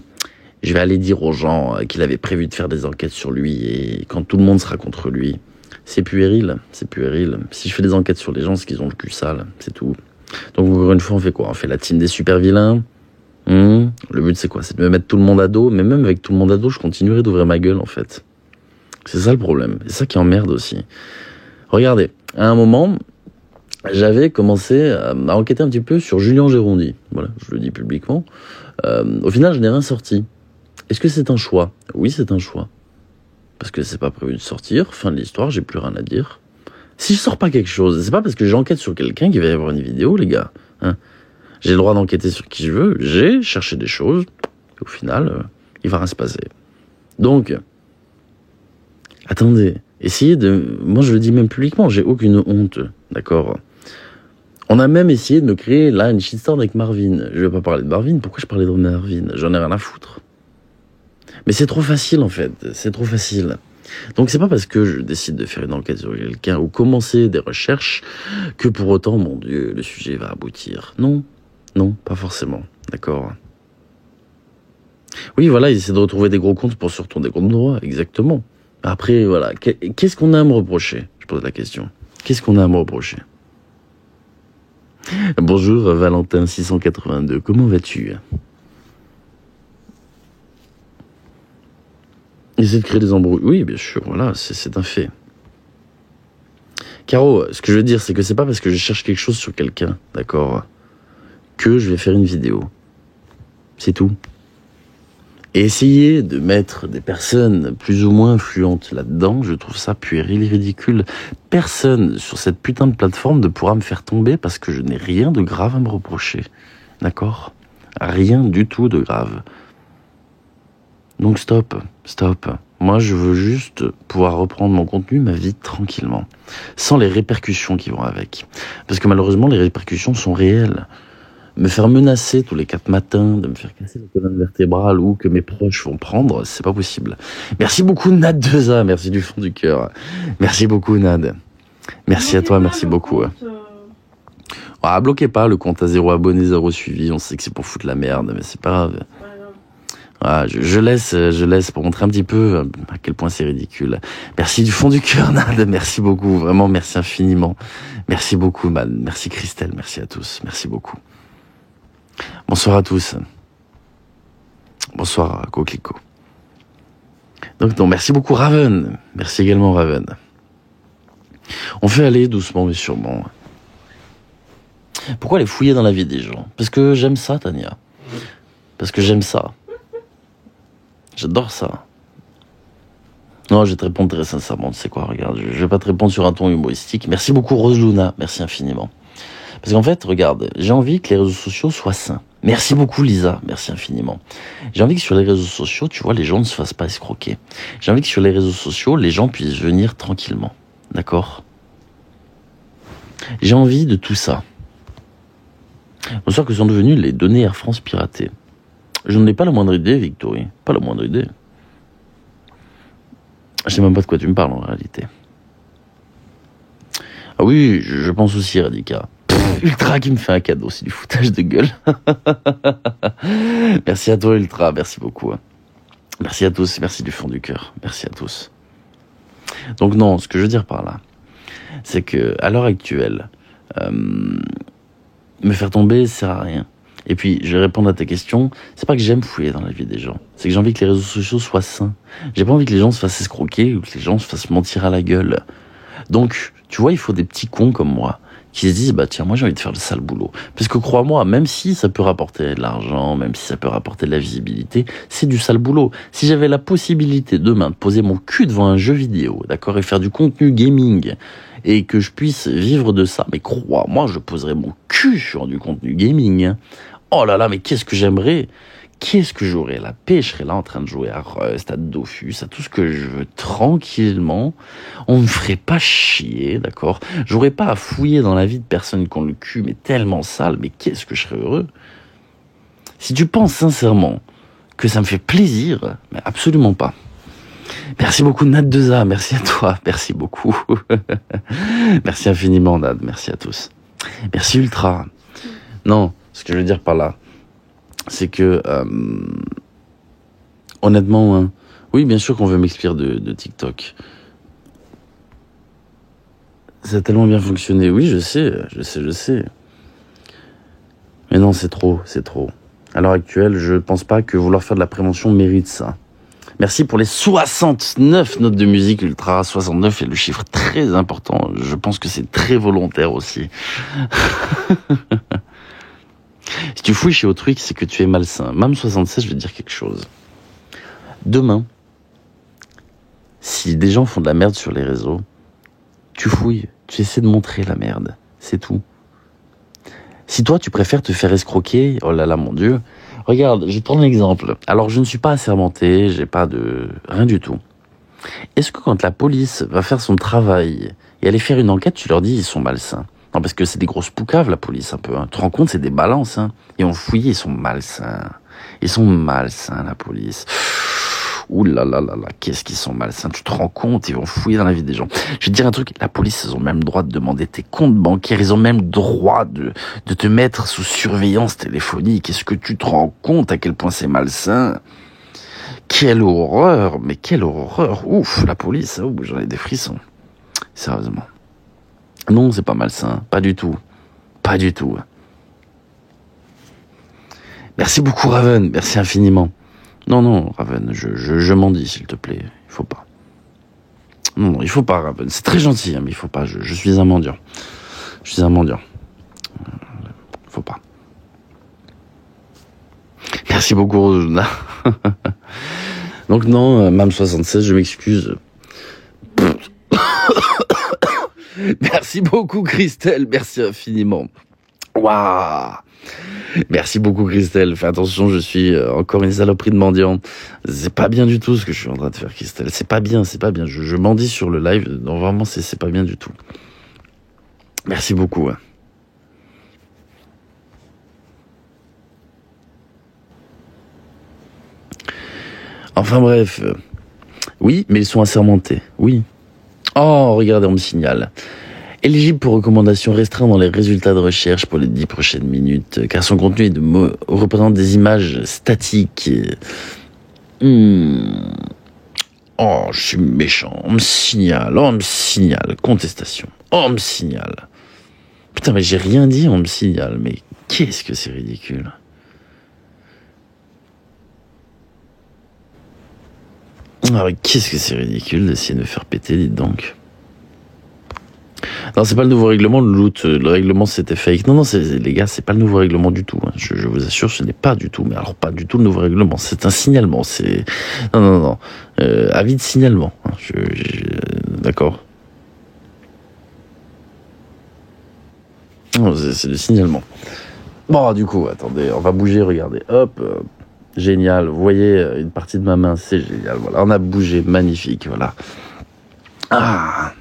Je vais aller dire aux gens qu'il avait prévu de faire des enquêtes sur lui et quand tout le monde sera contre lui. C'est puéril, c'est puéril. Si je fais des enquêtes sur les gens, c'est qu'ils ont le cul sale, c'est tout. Donc encore une fois, on fait quoi? On fait la team des super vilains. Le but c'est quoi? C'est de me mettre tout le monde à dos, mais même avec tout le monde à dos, je continuerai d'ouvrir ma gueule en fait. C'est ça le problème, c'est ça qui emmerde aussi. Regardez, à un moment, j'avais commencé à enquêter un petit peu sur Julien Gérondy. Voilà, je le dis publiquement. Au final, je n'ai rien sorti. Est-ce que c'est un choix? Oui, c'est un choix. Parce que c'est pas prévu de sortir, fin de l'histoire, j'ai plus rien à dire. Si je sors pas quelque chose, c'est pas parce que j'enquête sur quelqu'un qu'il va y avoir une vidéo, les gars. Hein, j'ai le droit d'enquêter sur qui je veux, j'ai cherché des choses, et au final, il va rien se passer. Donc, attendez, essayez de... Moi, je le dis même publiquement, j'ai aucune honte, d'accord? On a même essayé de me créer, là, une shitstorm avec Marvin. Je vais pas parler de Marvin, pourquoi je parlais de Marvin? J'en ai rien à foutre. Mais c'est trop facile, en fait, c'est trop facile. Donc c'est pas parce que je décide de faire une enquête sur quelqu'un ou commencer des recherches que pour autant, mon Dieu, le sujet va aboutir. Non, non, pas forcément, d'accord. Oui, voilà, ils essaient de retrouver des gros comptes pour se retourner contre droit, exactement. Après, voilà, qu'est-ce qu'on a à me reprocher? Je pose la question. Qu'est-ce qu'on a à me reprocher? Bonjour, Valentin682, comment vas-tu? Essayer de créer des embrouilles. Oui, bien sûr, voilà, c'est un fait. Caro, ce que je veux dire, c'est que c'est pas parce que je cherche quelque chose sur quelqu'un, d'accord, que je vais faire une vidéo. C'est tout. Et essayer de mettre des personnes plus ou moins influentes là-dedans, je trouve ça puéril et ridicule. Personne sur cette putain de plateforme ne pourra me faire tomber parce que je n'ai rien de grave à me reprocher. D'accord? Rien du tout de grave. Donc stop, stop. Moi, je veux juste pouvoir reprendre mon contenu, ma vie, tranquillement. Sans les répercussions qui vont avec. Parce que malheureusement, les répercussions sont réelles. Me faire menacer tous les 4 matins, de me faire casser la colonne vertébrale ou que mes proches vont prendre, c'est pas possible. Merci beaucoup, Nad2A. Merci du fond du cœur. Merci beaucoup, Nad. Merci à toi, merci beaucoup. Ah, bloquez pas le compte à 0 abonnés, 0 suivi. On sait que c'est pour foutre la merde, mais c'est pas grave. Ah, je laisse pour montrer un petit peu à quel point c'est ridicule. Merci du fond du cœur, Nad. Merci beaucoup. Vraiment, merci infiniment. Merci beaucoup, man. Merci Christelle. Merci à tous. Merci beaucoup. Bonsoir à tous. Bonsoir à Coquelicot. Donc, non, merci beaucoup Raven. Merci également Raven. On fait aller doucement mais sûrement. Pourquoi aller fouiller dans la vie des gens? Parce que j'aime ça, Tania. Parce que j'aime ça. J'adore ça. Non, je vais te répondre très sincèrement. Tu sais quoi, regarde, je vais pas te répondre sur un ton humoristique. Merci beaucoup Rose Luna. Merci infiniment. Parce qu'en fait, regarde, j'ai envie que les réseaux sociaux soient sains. Merci beaucoup Lisa, merci infiniment. J'ai envie que sur les réseaux sociaux, tu vois, les gens ne se fassent pas escroquer. J'ai envie que sur les réseaux sociaux, les gens puissent venir tranquillement. D'accord? J'ai envie de tout ça. Bonsoir que sont devenues les données Air France piratées. Je n'en ai pas la moindre idée, Victory. Pas la moindre idée. Je sais même pas de quoi tu me parles en réalité. Ah oui, je pense aussi, Radica. Ultra qui me fait un cadeau, c'est du foutage de gueule. Merci à toi Ultra, merci beaucoup. Merci à tous, merci du fond du cœur, merci à tous. Donc non, ce que je veux dire par là, c'est que à l'heure actuelle, me faire tomber sert à rien. Et puis, je vais répondre à ta question. C'est pas que j'aime fouiller dans la vie des gens. C'est que j'ai envie que les réseaux sociaux soient sains. J'ai pas envie que les gens se fassent escroquer ou que les gens se fassent mentir à la gueule. Donc, tu vois, il faut des petits cons comme moi qui se disent, bah tiens, moi j'ai envie de faire le sale boulot. Parce que crois-moi, même si ça peut rapporter de l'argent, même si ça peut rapporter de la visibilité, c'est du sale boulot. Si j'avais la possibilité demain de poser mon cul devant un jeu vidéo, d'accord, et faire du contenu gaming, et que je puisse vivre de ça, mais crois-moi, je poserais mon cul sur du contenu gaming. Oh là là, mais qu'est-ce que j'aimerais! Qu'est-ce que j'aurais la paix, je serais là en train de jouer à Rust, à Dofus, à tout ce que je veux tranquillement. On me ferait pas chier, d'accord? J'aurais pas à fouiller dans la vie de personnes qui ont le cul, mais tellement sale, mais qu'est-ce que je serais heureux? Si tu penses sincèrement que ça me fait plaisir, mais absolument pas. Merci beaucoup Nad2A, merci à toi, merci beaucoup. Merci infiniment Nad, merci à tous. Merci Ultra. Non, ce que je veux dire par là, c'est que, honnêtement, hein, oui, bien sûr qu'on veut m'expire de TikTok. Ça a tellement bien fonctionné. Oui, je sais. Mais non, c'est trop. À l'heure actuelle, je pense pas que vouloir faire de la prévention mérite ça. Merci pour les 69 notes de musique Ultra. 69 est le chiffre très important. Je pense que c'est très volontaire aussi. Si tu fouilles chez autrui, c'est que tu es malsain. Même 76, je vais te dire quelque chose. Demain, si des gens font de la merde sur les réseaux, tu fouilles, tu essaies de montrer la merde. C'est tout. Si toi, tu préfères te faire escroquer, oh là là, mon Dieu. Regarde, je vais te prendre un exemple. Alors, je ne suis pas assermenté, j'ai pas de... rien du tout. Est-ce que quand la police va faire son travail et aller faire une enquête, tu leur dis ils sont malsains? Non, parce que c'est des grosses poucaves, la police, un peu. Hein. Tu te rends compte, c'est des balances. Hein. Et on fouille, ils sont malsains. Ils sont malsains, la police. Ouh là là là là, qu'est-ce qu'ils sont malsains. Tu te rends compte, ils vont fouiller dans la vie des gens. Je vais te dire un truc, la police, ils ont même le droit de demander tes comptes bancaires. Ils ont même le droit de te mettre sous surveillance téléphonique. Est-ce que tu te rends compte à quel point c'est malsain? Quelle horreur, mais quelle horreur. Ouf, la police, oh, j'en ai des frissons. Sérieusement. Non, c'est pas malsain, pas du tout. Pas du tout. Merci beaucoup Raven, merci infiniment. Non, Raven, je m'en dis, s'il te plaît, il faut pas. Non, il faut pas, Raven, c'est très gentil, hein, mais il faut pas, je suis un mendiant. Je suis un mendiant. Faut pas. Merci beaucoup, Rosuna. Donc non, Mam 76, je m'excuse. Merci beaucoup Christelle, merci infiniment. Waouh. Merci beaucoup Christelle, fais attention, je suis encore une saloperie de mendiant. C'est pas bien du tout ce que je suis en train de faire Christelle, c'est pas bien. Je mendie sur le live, non vraiment c'est pas bien du tout. Merci beaucoup. Ouais. Enfin bref, oui, mais ils sont assermentés, oui. Oh, regardez, on me signale. Éligible pour recommandation restreinte dans les résultats de recherche pour les 10 prochaines minutes, car son contenu représente des images statiques. Oh, je suis méchant. On me signale. Contestation. On me signale. Putain, mais j'ai rien dit, on me signale. Mais qu'est-ce que c'est ridicule. Ah, mais qu'est-ce que c'est ridicule d'essayer de me faire péter, dites donc. Non, c'est pas le nouveau règlement, le loot, le règlement c'était fake. Non, les gars, c'est pas le nouveau règlement du tout. Hein. Je vous assure, ce n'est pas du tout, mais alors pas du tout le nouveau règlement. C'est un signalement, c'est... Non. Avis de signalement. Hein. D'accord. Non, c'est le signalement. Bon, du coup, attendez, on va bouger, regardez. Hop, génial. Vous voyez, une partie de ma main, c'est génial. Voilà, on a bougé, magnifique, voilà. Ah,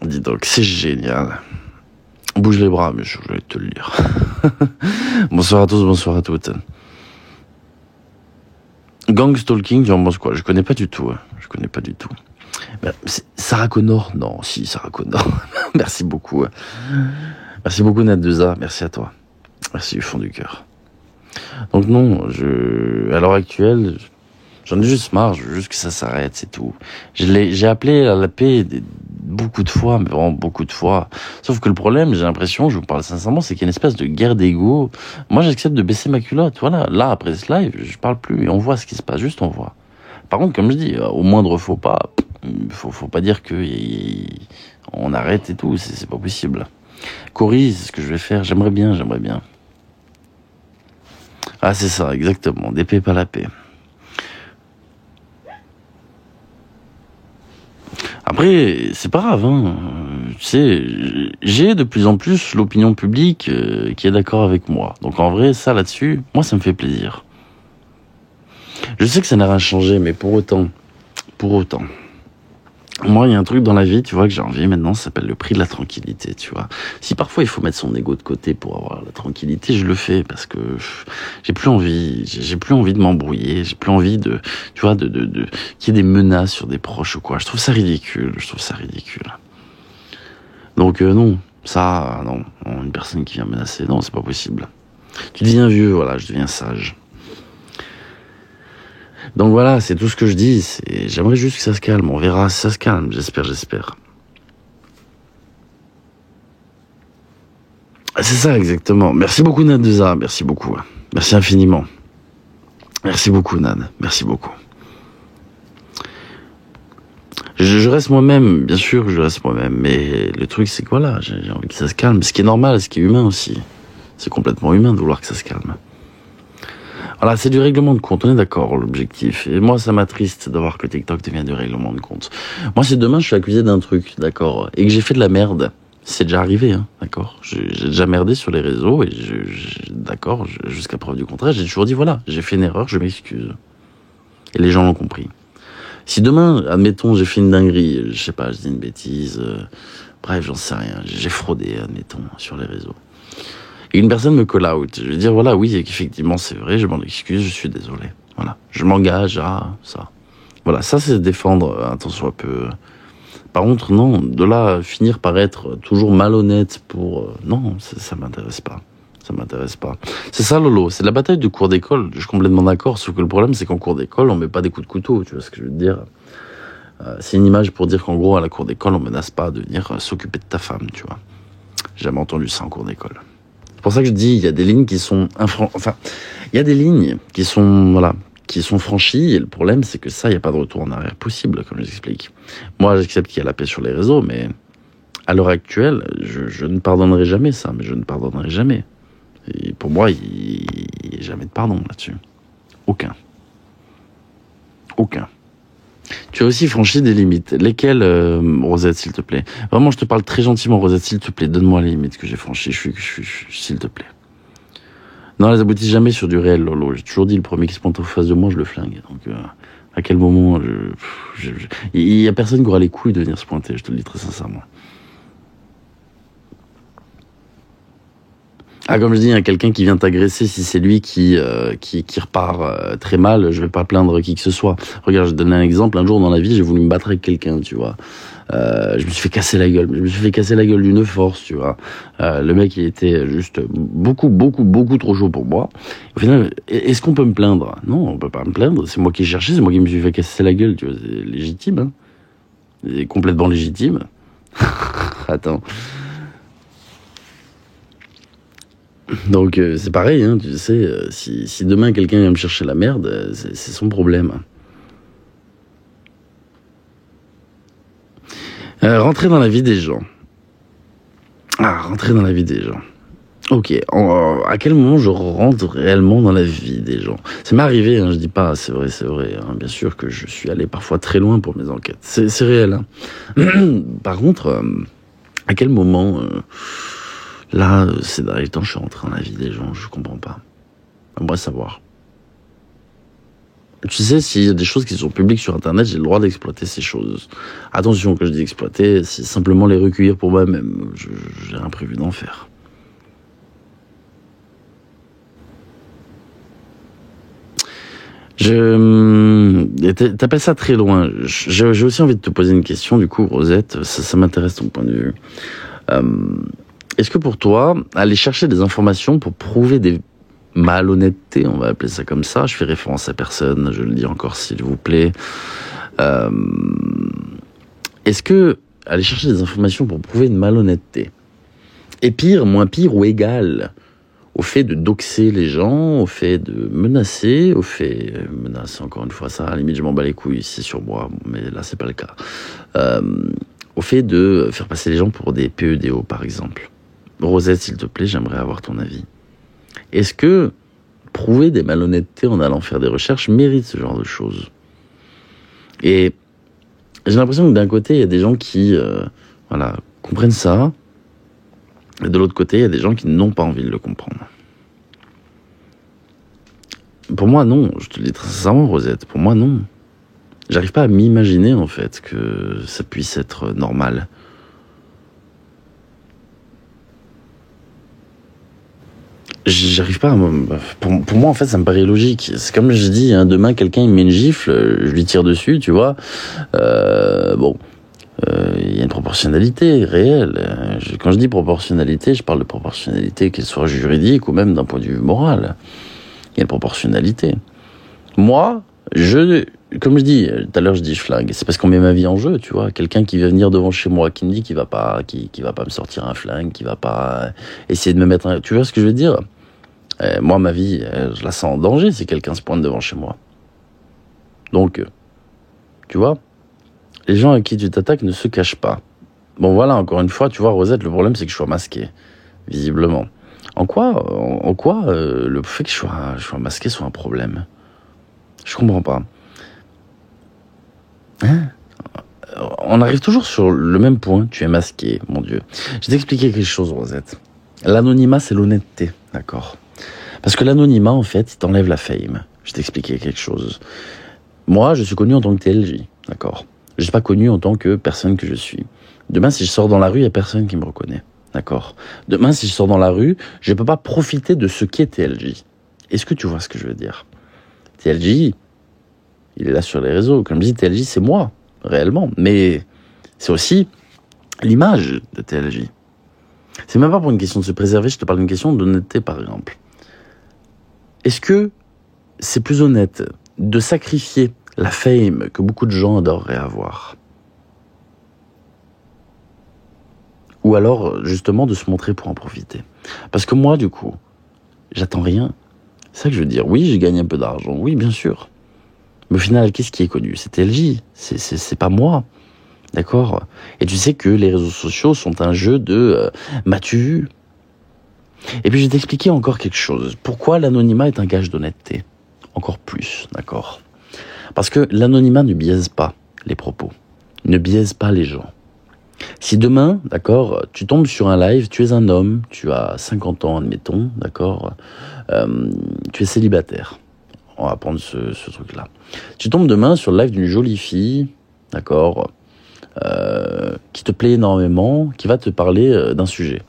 dis donc, c'est génial. Bouge les bras, mais je vais te le lire. Bonsoir à tous, bonsoir à toutes. Gang stalking, tu en penses quoi? Je connais pas du tout. Je connais pas du tout. Ben, Sarah Connor? Non, si, Sarah Connor. Merci beaucoup. Merci beaucoup, Nad2A. Merci à toi. Merci du fond du cœur. Donc non, à l'heure actuelle, J'en ai juste marre, je veux juste que ça s'arrête, c'est tout. J'ai appelé à la paix beaucoup de fois, mais vraiment beaucoup de fois. Sauf que le problème, j'ai l'impression, je vous parle sincèrement, c'est qu'il y a une espèce de guerre d'ego. Moi, j'accepte de baisser ma culotte, voilà. Là, après ce live, je parle plus et on voit ce qui se passe, juste on voit. Par contre, comme je dis, au moindre faux pas, faut pas dire que on arrête et tout, c'est pas possible. Cory, c'est ce que je vais faire, j'aimerais bien. Ah, c'est ça, exactement, des paix, pas la paix. Après, c'est pas grave, hein. Tu sais, j'ai de plus en plus l'opinion publique qui est d'accord avec moi. Donc en vrai, ça là-dessus, moi ça me fait plaisir. Je sais que ça n'a rien changé, mais pour autant, moi il y a un truc dans la vie, tu vois, que j'ai envie maintenant, ça s'appelle le prix de la tranquillité, tu vois. Si parfois il faut mettre son ego de côté pour avoir la tranquillité, je le fais parce que j'ai plus envie de m'embrouiller, j'ai plus envie de, tu vois, de qu'il y ait des menaces sur des proches ou quoi. Je trouve ça ridicule. Donc non, une personne qui vient menacer, non, c'est pas possible. Tu deviens vieux, voilà, je deviens sage. Donc voilà, c'est tout ce que je dis. J'aimerais juste que ça se calme. On verra si ça se calme. J'espère. C'est ça, exactement. Merci beaucoup, Naduza. Merci beaucoup. Merci infiniment. Merci beaucoup, Nad. Merci beaucoup. Je reste moi-même, bien sûr que je reste moi-même. Mais le truc, c'est que voilà, j'ai envie que ça se calme. Ce qui est normal, ce qui est humain aussi. C'est complètement humain de vouloir que ça se calme. Voilà, c'est du règlement de compte, on est d'accord, l'objectif. Et moi, ça m'attriste de voir que TikTok devient du règlement de compte. Moi, si demain je suis accusé d'un truc, d'accord, et que j'ai fait de la merde, c'est déjà arrivé, hein, d'accord. J'ai déjà merdé sur les réseaux, et d'accord, jusqu'à preuve du contraire, j'ai toujours dit, voilà, j'ai fait une erreur, je m'excuse. Et les gens l'ont compris. Si demain, admettons, j'ai fait une dinguerie, je sais pas, je dis une bêtise, bref, j'en sais rien, j'ai fraudé, admettons, sur les réseaux. Et une personne me call out. Je vais dire, voilà, oui, effectivement, c'est vrai, je m'en excuse, je suis désolé. Voilà. Je m'engage à ça. Voilà, ça, c'est défendre un tant soit peu. Par contre, non, de là, finir par être toujours malhonnête pour... non, ça m'intéresse pas. Ça m'intéresse pas. C'est ça, Lolo, c'est la bataille du cours d'école. Je suis complètement d'accord, sauf que le problème, c'est qu'en cours d'école, on met pas des coups de couteau, tu vois ce que je veux te dire. C'est une image pour dire qu'en gros, à la cour d'école, on menace pas de venir s'occuper de ta femme, tu vois. J'ai jamais entendu ça en cours d'école. C'est pour ça que je dis, il y a des lignes qui sont il y a des lignes qui sont franchies, et le problème, c'est que ça, il n'y a pas de retour en arrière possible, comme je l'explique. Moi, j'accepte qu'il y a la paix sur les réseaux, mais à l'heure actuelle, je ne pardonnerai jamais ça, mais je ne pardonnerai jamais. Et pour moi, il n'y a jamais de pardon là-dessus. Aucun. Tu as aussi franchi des limites. Lesquelles, Rosette, s'il te plaît? Vraiment, je te parle très gentiment, Rosette, s'il te plaît. Donne-moi les limites que j'ai franchies, s'il te plaît. Non, elles aboutissent jamais sur du réel, Lolo. J'ai toujours dit, le premier qui se pointe en face de moi, je le flingue. Donc, à quel moment... il y a personne qui aura les couilles de venir se pointer, je te le dis très sincèrement. Ah, comme je dis, il y a quelqu'un qui vient t'agresser, si c'est lui qui repart très mal, je vais pas plaindre qui que ce soit. Regarde, je te donne un exemple. Un jour dans la vie, j'ai voulu me battre avec quelqu'un, tu vois. Je me suis fait casser la gueule. D'une force, tu vois. Le mec, il était juste beaucoup trop chaud pour moi. Au final, est-ce qu'on peut me plaindre? Non, on peut pas me plaindre. C'est moi qui ai cherché, c'est moi qui me suis fait casser la gueule, tu vois. C'est légitime, hein. C'est complètement légitime. Attends. Donc c'est pareil, hein, tu sais, si demain quelqu'un vient me chercher la merde, c'est son problème. Rentrer dans la vie des gens. Rentrer dans la vie des gens. Ok, à quel moment je rentre réellement dans la vie des gens? Ça m'est arrivé, hein, je dis pas, c'est vrai, hein, bien sûr que je suis allé parfois très loin pour mes enquêtes, c'est réel. Hein. Par contre, à quel moment... Là, ces derniers temps, je suis rentré dans la vie des gens, je comprends pas. J'aimerais savoir. Tu sais, s'il y a des choses qui sont publiques sur Internet, j'ai le droit d'exploiter ces choses. Attention, quand je dis exploiter, c'est simplement les recueillir pour moi-même. J'ai rien prévu d'en faire. T'appelles ça très loin. J'ai aussi envie de te poser une question, du coup, Rosette, ça m'intéresse ton point de vue. Est-ce que pour toi, aller chercher des informations pour prouver des malhonnêteté, on va appeler ça comme ça. Je fais référence à personne, je le dis encore s'il vous plaît. Est-ce que aller chercher des informations pour prouver une malhonnêteté est pire, moins pire ou égal au fait de doxer les gens, au fait de menacer, menacer encore une fois ça, à la limite je m'en bats les couilles, c'est sur moi, mais là c'est pas le cas. Au fait de faire passer les gens pour des PEDO par exemple. Rosette, s'il te plaît, j'aimerais avoir ton avis. Est-ce que prouver des malhonnêtetés en allant faire des recherches mérite ce genre de choses? Et j'ai l'impression que d'un côté, il y a des gens qui comprennent ça, et de l'autre côté, il y a des gens qui n'ont pas envie de le comprendre. Pour moi, non. Je te le dis très sincèrement, Rosette. Pour moi, non. J'arrive pas à m'imaginer, en fait, que ça puisse être normal. J'arrive pas à pour moi, en fait, ça me paraît logique. C'est comme je dis, hein, demain, quelqu'un, il me met une gifle, je lui tire dessus, tu vois. Il y a une proportionnalité réelle. Quand je dis proportionnalité, je parle de proportionnalité qu'elle soit juridique ou même d'un point de vue moral. Il y a une proportionnalité. Moi, comme je dis, tout à l'heure je dis je flingue, c'est parce qu'on met ma vie en jeu, tu vois. Quelqu'un qui va venir devant chez moi, qui me dit qu'il va pas me sortir un flingue, qui va pas essayer de me mettre tu vois ce que je veux dire? Moi, ma vie, je la sens en danger si quelqu'un se pointe devant chez moi. Donc, tu vois, les gens à qui tu t'attaques ne se cachent pas. Bon, voilà, encore une fois, tu vois, Rosette, le problème, c'est que je sois masqué, visiblement. En quoi le fait que je sois masqué soit un problème? Je comprends pas. Hein? On arrive toujours sur le même point. Tu es masqué, mon Dieu. Je vais t'expliquer quelque chose, Rosette. L'anonymat, c'est l'honnêteté, d'accord? Parce que l'anonymat, en fait, il t'enlève la fame. Je vais t'expliquer quelque chose. Moi, je suis connu en tant que TLJ, d'accord? Je suis pas connu en tant que personne que je suis. Demain, si je sors dans la rue, il y a personne qui me reconnaît, d'accord? Demain, si je sors dans la rue, je peux pas profiter de ce qu'est TLJ. Est-ce que tu vois ce que je veux dire? TLJ, il est là sur les réseaux. Comme je dis, TLJ, c'est moi, réellement. Mais c'est aussi l'image de TLJ. C'est même pas pour une question de se préserver, je te parle d'une question d'honnêteté, par exemple. Est-ce que c'est plus honnête de sacrifier la fame que beaucoup de gens adoreraient avoir? Ou alors, justement, de se montrer pour en profiter? Parce que moi, du coup, j'attends rien. C'est ça que je veux dire. Oui, j'ai gagné un peu d'argent. Oui, bien sûr. Mais au final, qu'est-ce qui est connu? C'est TLJ. C'est pas moi. D'accord? Et tu sais que les réseaux sociaux sont un jeu de m'as-tu vu? Et puis je vais t'expliquer encore quelque chose. Pourquoi l'anonymat est un gage d'honnêteté? Encore plus, d'accord? Parce que l'anonymat ne biaise pas les propos. Ne biaise pas les gens. Si demain, d'accord, tu tombes sur un live, tu es un homme, tu as 50 ans, admettons, d'accord, tu es célibataire. On va prendre ce truc-là. Tu tombes demain sur le live d'une jolie fille, d'accord, qui te plaît énormément, qui va te parler d'un sujet.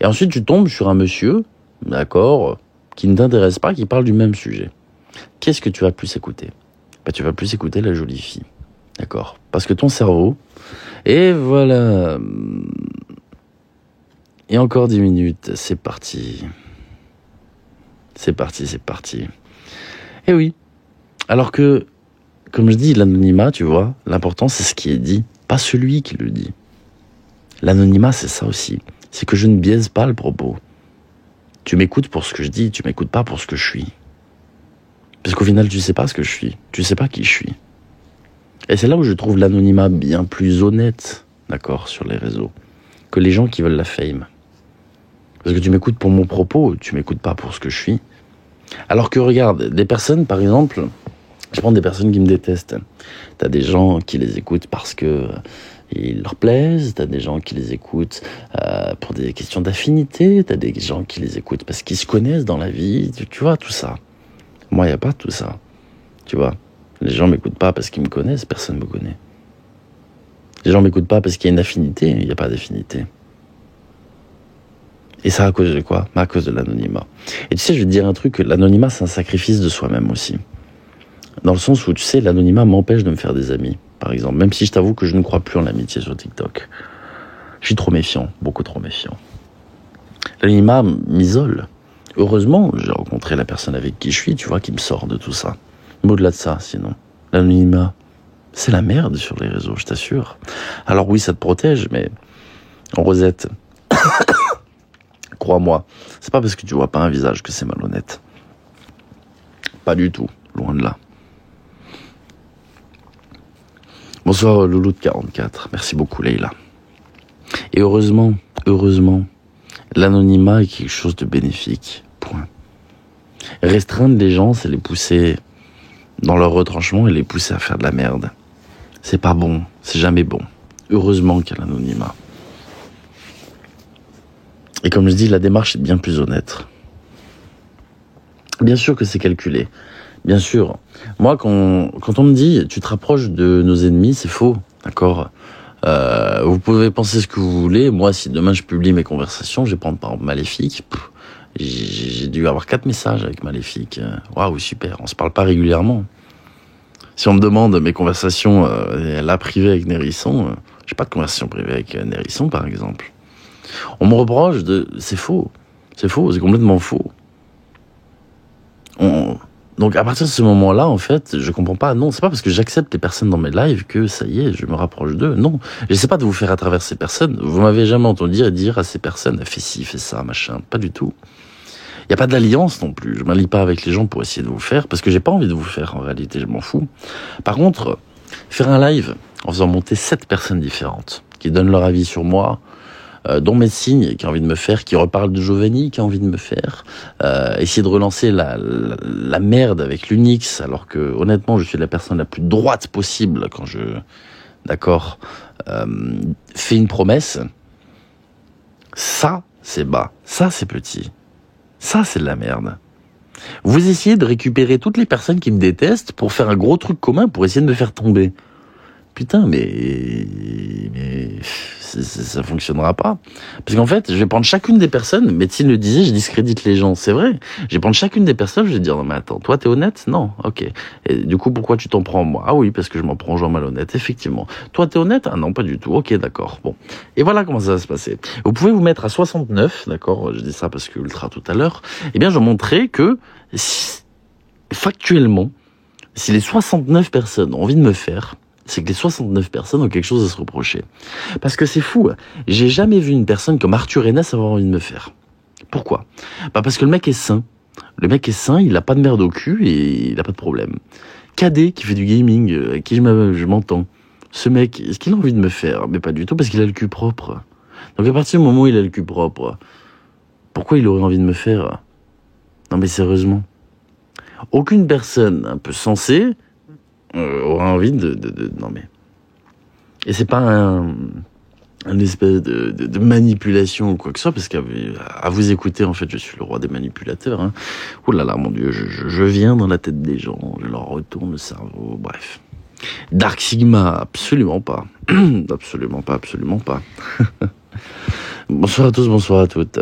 Et ensuite, tu tombes sur un monsieur, d'accord, qui ne t'intéresse pas, qui parle du même sujet. Qu'est-ce que tu vas plus écouter? Tu vas plus écouter la jolie fille, d'accord? Parce que ton cerveau, et voilà, et encore 10 minutes, c'est parti. C'est parti. Et oui, alors que, comme je dis, l'anonymat, tu vois, l'important c'est ce qui est dit, pas celui qui le dit. L'anonymat, c'est ça aussi. C'est que je ne biaise pas le propos. Tu m'écoutes pour ce que je dis, tu m'écoutes pas pour ce que je suis. Parce qu'au final, tu sais pas ce que je suis. Tu sais pas qui je suis. Et c'est là où je trouve l'anonymat bien plus honnête, d'accord, sur les réseaux, que les gens qui veulent la fame. Parce que tu m'écoutes pour mon propos, tu m'écoutes pas pour ce que je suis. Alors que regarde, des personnes, par exemple, je prends des personnes qui me détestent. T'as des gens qui les écoutent parce que ils leur plaisent, t'as des gens qui les écoutent pour des questions d'affinité, t'as des gens qui les écoutent parce qu'ils se connaissent dans la vie, tu vois, tout ça. Moi, il n'y a pas tout ça, tu vois. Les gens m'écoutent pas parce qu'ils me connaissent, personne me connaît. Les gens m'écoutent pas parce qu'il y a une affinité, il n'y a pas d'affinité. Et ça à cause de quoi? À cause de l'anonymat. Et tu sais, je vais te dire un truc, l'anonymat, c'est un sacrifice de soi-même aussi. Dans le sens où, tu sais, l'anonymat m'empêche de me faire des amis, par exemple. Même si je t'avoue que je ne crois plus en l'amitié sur TikTok. Je suis trop méfiant, beaucoup trop méfiant. L'anonymat m'isole. Heureusement, j'ai rencontré la personne avec qui je suis, tu vois, qui me sort de tout ça. Mais au-delà de ça, sinon, l'anonymat, c'est la merde sur les réseaux, je t'assure. Alors oui, ça te protège, mais en Rosette, crois-moi, c'est pas parce que tu vois pas un visage que c'est malhonnête. Pas du tout, loin de là. Bonsoir Loulou de 44, merci beaucoup Leïla. Et heureusement, l'anonymat est quelque chose de bénéfique, point. Restreindre les gens, c'est les pousser dans leur retranchement et les pousser à faire de la merde. C'est pas bon, c'est jamais bon. Heureusement qu'il y a l'anonymat. Et comme je dis, la démarche est bien plus honnête. Bien sûr que c'est calculé. Bien sûr. Moi, quand on me dit, tu te rapproches de nos ennemis, c'est faux. D'accord ? Vous pouvez penser ce que vous voulez. Moi, si demain je publie mes conversations, je vais prendre par exemple Maléfique. J'ai dû avoir 4 messages avec Maléfique. Waouh, super. On se parle pas régulièrement. Si on me demande mes conversations là privées avec Nérisson, j'ai pas de conversation privée avec Nérisson, par exemple. On me reproche de... C'est faux. C'est faux, c'est complètement faux. Donc à partir de ce moment-là, en fait, je comprends pas. Non, c'est pas parce que j'accepte les personnes dans mes lives que ça y est, je me rapproche d'eux. Non, j'essaie pas de vous faire à travers ces personnes. Vous m'avez jamais entendu dire à ces personnes, fais ci, fais ça, machin. Pas du tout. Il y a pas d'alliance non plus. Je m'allie pas avec les gens pour essayer de vous faire, parce que j'ai pas envie de vous faire en réalité. Je m'en fous. Par contre, faire un live en faisant monter 7 personnes différentes qui donnent leur avis sur moi. Dont Messine qui a envie de me faire, qui reparle de Giovanni qui a envie de me faire, essayer de relancer la merde avec l'Unix, alors que honnêtement je suis la personne la plus droite possible quand je, d'accord, fais une promesse. Ça c'est bas, ça c'est petit, ça c'est de la merde. Vous essayez de récupérer toutes les personnes qui me détestent pour faire un gros truc commun pour essayer de me faire tomber. Putain, mais ça fonctionnera pas. Parce qu'en fait, je vais prendre chacune des personnes, médecine le disait, je discrédite les gens, c'est vrai. Je vais prendre chacune des personnes, je vais dire, non mais attends, toi t'es honnête? Non, ok. Et du coup, pourquoi tu t'en prends moi? Ah oui, parce que je m'en prends aux gens malhonnêtes, effectivement. Toi t'es honnête? Ah non, pas du tout, ok, d'accord. Bon. Et voilà comment ça va se passer. Vous pouvez vous mettre à 69, d'accord, je dis ça parce que ultra tout à l'heure, eh bien je montrerai que, factuellement, si les 69 personnes ont envie de me faire, c'est que les 69 personnes ont quelque chose à se reprocher. Parce que c'est fou, j'ai jamais vu une personne comme Arthur Hénès avoir envie de me faire. Pourquoi ? Parce que le mec est sain. Le mec est sain, il a pas de merde au cul et il a pas de problème. Cadet qui fait du gaming, avec qui je m'entends. Ce mec, est-ce qu'il a envie de me faire ? Mais pas du tout, parce qu'il a le cul propre. Donc à partir du moment où il a le cul propre, pourquoi il aurait envie de me faire ? Non mais sérieusement. Aucune personne un peu sensée aura envie non mais, et c'est pas un espèce de manipulation ou quoi que ce soit, parce qu'à vous écouter, en fait, je suis le roi des manipulateurs, hein. Oh là là, mon Dieu, je viens dans la tête des gens, je leur retourne le cerveau, bref. Dark Sigma, absolument pas. Absolument pas, absolument pas. Bonsoir à tous, bonsoir à toutes.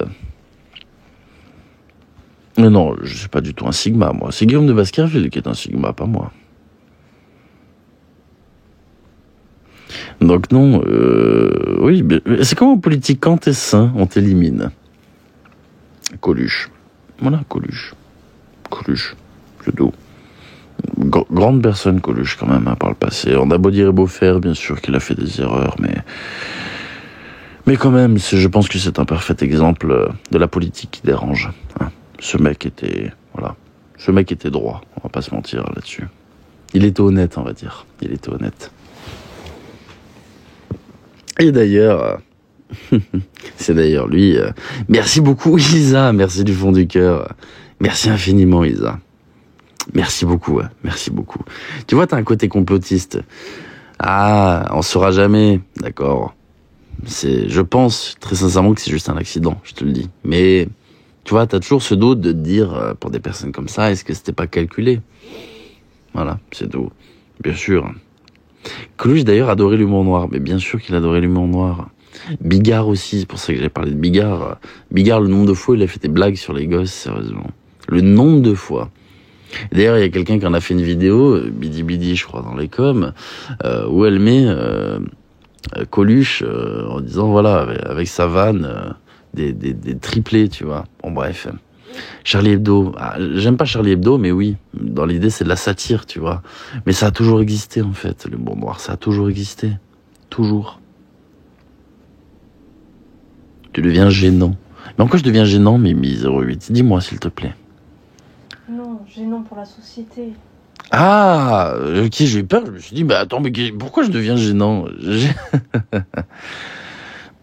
Mais non, je suis pas du tout un Sigma, moi. C'est Guillaume de Baskerville qui est un Sigma, pas moi. Donc non, oui, c'est comme en politique, quand t'es sain, on t'élimine. Coluche. Voilà, Coluche, c'est tout. Grande personne, Coluche, quand même, hein, par le passé. On a beau dire et beau faire, bien sûr qu'il a fait des erreurs, mais quand même, je pense que c'est un parfait exemple de la politique qui dérange. Hein. Ce mec était droit, on va pas se mentir là-dessus. Il était honnête, on va dire. Il était honnête. Et d'ailleurs, c'est d'ailleurs lui. Merci beaucoup, Isa. Merci du fond du cœur. Merci infiniment, Isa. Merci beaucoup, merci beaucoup. Tu vois, t'as un côté complotiste. Ah, on saura jamais, d'accord. Je pense très sincèrement que c'est juste un accident, je te le dis. Mais, tu vois, t'as toujours ce doute de te dire, pour des personnes comme ça, est-ce que c'était pas calculé ? Voilà, c'est tout. Bien sûr. Coluche d'ailleurs adorait l'humour noir, mais bien sûr qu'il adorait l'humour noir. Bigard aussi, c'est pour ça que j'ai parlé de Bigard. Bigard, le nombre de fois il a fait des blagues sur les gosses, sérieusement. Le nombre de fois. D'ailleurs, il y a quelqu'un qui en a fait une vidéo, Bidi Bidi, je crois, dans les coms, où elle met Coluche en disant, voilà, avec sa vanne, des triplés, tu vois. Bon, bref. Charlie Hebdo, j'aime pas Charlie Hebdo, mais oui, dans l'idée c'est de la satire, tu vois. Mais ça a toujours existé en fait, l'humour noir, ça a toujours existé. Toujours. Tu deviens gênant. Mais en quoi je deviens gênant, Mimi 08? Dis-moi s'il te plaît. Non, gênant pour la société. Ah, ok, j'ai eu peur, je me suis dit, attends, mais pourquoi je deviens gênant?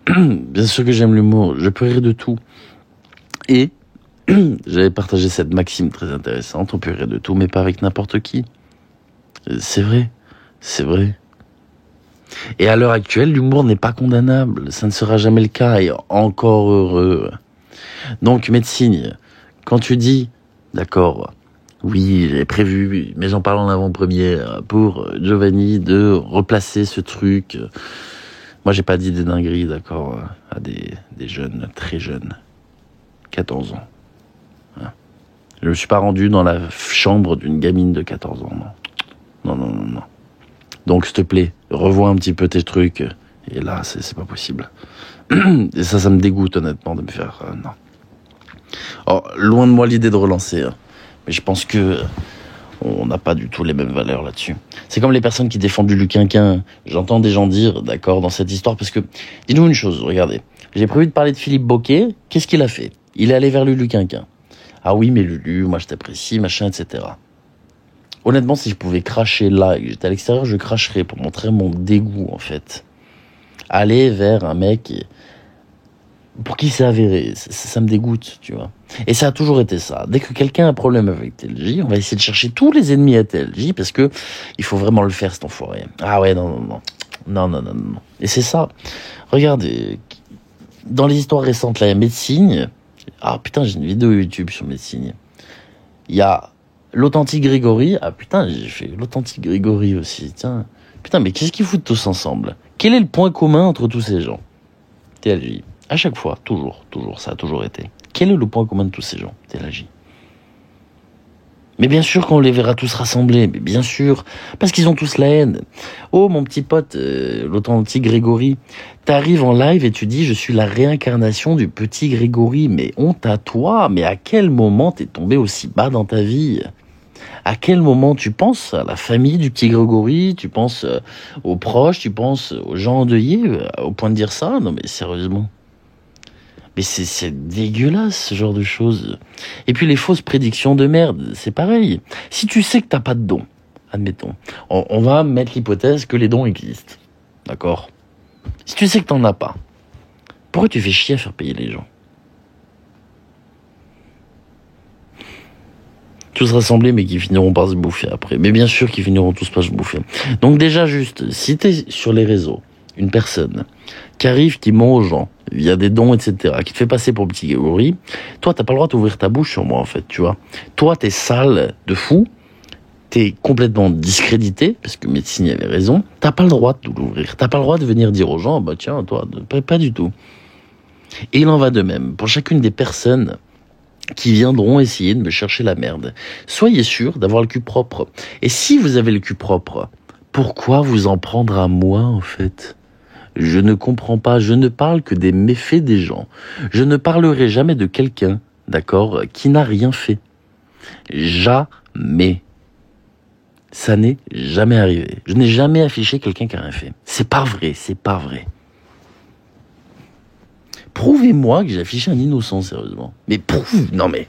Bien sûr que j'aime l'humour, je peux rire de tout. Et j'avais partagé cette maxime très intéressante, on peut rire de tout, mais pas avec n'importe qui. C'est vrai, c'est vrai. Et à l'heure actuelle, l'humour n'est pas condamnable, ça ne sera jamais le cas, et encore heureux. Donc, médecine, quand tu dis, d'accord, oui, j'ai prévu, mais j'en parle en avant-première, pour Giovanni de replacer ce truc. Moi, j'ai pas dit des dingueries, d'accord, à des jeunes, très jeunes, 14 ans. Je me suis pas rendu dans la chambre d'une gamine de 14 ans, non. Non. Donc, s'il te plaît, revois un petit peu tes trucs. Et là, c'est pas possible. Et ça me dégoûte, honnêtement, de me faire... non. Oh, loin de moi l'idée de relancer. Mais je pense que on n'a pas du tout les mêmes valeurs là-dessus. C'est comme les personnes qui défendent Lulu Quinquin. J'entends des gens dire, d'accord, dans cette histoire, parce que... Dis-nous une chose, regardez. J'ai prévu de parler de Philippe Boquet. Qu'est-ce qu'il a fait? Il est allé vers Lulu Quinquin. Ah oui, mais Lulu, moi je t'apprécie, machin, etc. Honnêtement, si je pouvais cracher là et que j'étais à l'extérieur, je cracherais pour montrer mon dégoût, en fait. Aller vers un mec pour qui c'est avéré, ça me dégoûte, tu vois. Et ça a toujours été ça. Dès que quelqu'un a un problème avec TLJ, on va essayer de chercher tous les ennemis à TLJ parce que il faut vraiment le faire, cet enfoiré. Ah ouais, non. Et c'est ça. Regardez, dans les histoires récentes, là, il y a Médecine. Ah putain, j'ai une vidéo YouTube sur Médecine. Il y a l'authentique Grégory. Ah putain, j'ai fait l'authentique Grégory aussi. Tiens. Putain, mais qu'est-ce qu'ils foutent tous ensemble? Quel est le point commun entre tous ces gens? TLJ. À chaque fois, toujours, ça a toujours été. Quel est le point commun de tous ces gens? TLJ. Mais bien sûr qu'on les verra tous rassemblés, mais bien sûr, parce qu'ils ont tous la haine. Oh, mon petit pote, l'authentique Grégory, t'arrives en live et tu dis « Je suis la réincarnation du petit Grégory ». Mais honte à toi, mais à quel moment t'es tombé aussi bas dans ta vie? À quel moment tu penses à la famille du petit Grégory? Tu penses aux proches? Tu penses aux gens endeuillés? Au point de dire ça? Non mais sérieusement. Mais c'est dégueulasse, ce genre de choses. Et puis les fausses prédictions de merde, c'est pareil. Si tu sais que t'as pas de dons, admettons, on va mettre l'hypothèse que les dons existent. D'accord? Si tu sais que t'en as pas, pourquoi tu fais chier à faire payer les gens? Tous rassemblés, mais qui finiront par se bouffer après. Mais bien sûr qu'ils finiront tous par se bouffer. Donc déjà juste, si t'es sur les réseaux, une personne qui arrive, qui ment aux gens, via des dons, etc., qui te fait passer pour petit Grégory, toi, t'as pas le droit d'ouvrir ta bouche sur moi, en fait, tu vois. Toi, t'es sale de fou, t'es complètement discrédité, parce que Médecine avait raison, t'as pas le droit de l'ouvrir, t'as pas le droit de venir dire aux gens, bah tiens, toi, pas du tout. Et il en va de même, pour chacune des personnes qui viendront essayer de me chercher la merde. Soyez sûr d'avoir le cul propre. Et si vous avez le cul propre, pourquoi vous en prendre à moi, en fait ? Je ne comprends pas, je ne parle que des méfaits des gens. Je ne parlerai jamais de quelqu'un, d'accord, qui n'a rien fait. Jamais. Ça n'est jamais arrivé. Je n'ai jamais affiché quelqu'un qui a rien fait. C'est pas vrai, c'est pas vrai. Prouvez-moi que j'ai affiché un innocent, sérieusement. Mais non mais...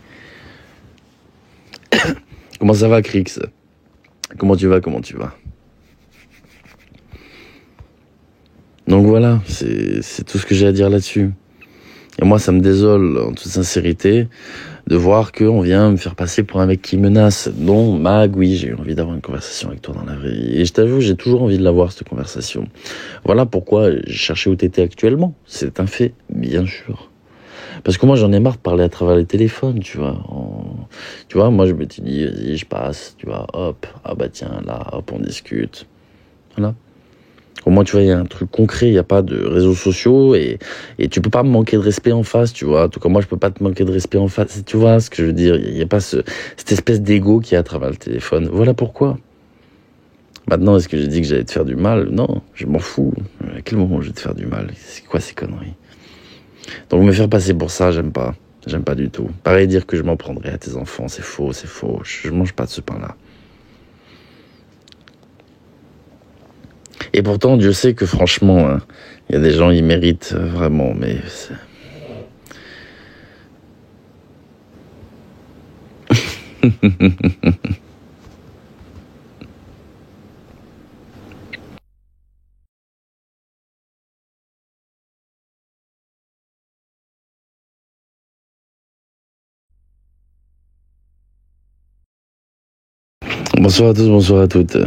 Comment ça va, Crix? Comment tu vas? Donc voilà, c'est tout ce que j'ai à dire là-dessus. Et moi, ça me désole, en toute sincérité, de voir qu'on vient me faire passer pour un mec qui menace. Non, Mag, oui, j'ai eu envie d'avoir une conversation avec toi dans la vraie vie. Et je t'avoue, j'ai toujours envie de l'avoir, cette conversation. Voilà pourquoi j'ai cherché où t'étais actuellement. C'est un fait, bien sûr. Parce que moi, j'en ai marre de parler à travers les téléphones, tu vois. Tu vois, moi, je me suis dit, vas-y, je passe, tu vois, hop, ah bah tiens, là, hop, on discute. Voilà. Au moins, tu vois, il y a un truc concret, il n'y a pas de réseaux sociaux et tu peux pas me manquer de respect en face, tu vois. Tout comme moi, je peux pas te manquer de respect en face. Tu vois ce que je veux dire? Il n'y a pas cette espèce d'ego qui est à travers le téléphone. Voilà pourquoi. Maintenant, est-ce que j'ai dit que j'allais te faire du mal? Non, je m'en fous. À quel moment je vais te faire du mal? C'est quoi ces conneries? Donc, me faire passer pour ça, j'aime pas. J'aime pas du tout. Pareil, dire que je m'en prendrais à tes enfants, c'est faux, c'est faux. Je mange pas de ce pain-là. Et pourtant, Dieu sait que franchement, il y a des gens, ils méritent vraiment, mais... Bonsoir à tous, bonsoir à toutes.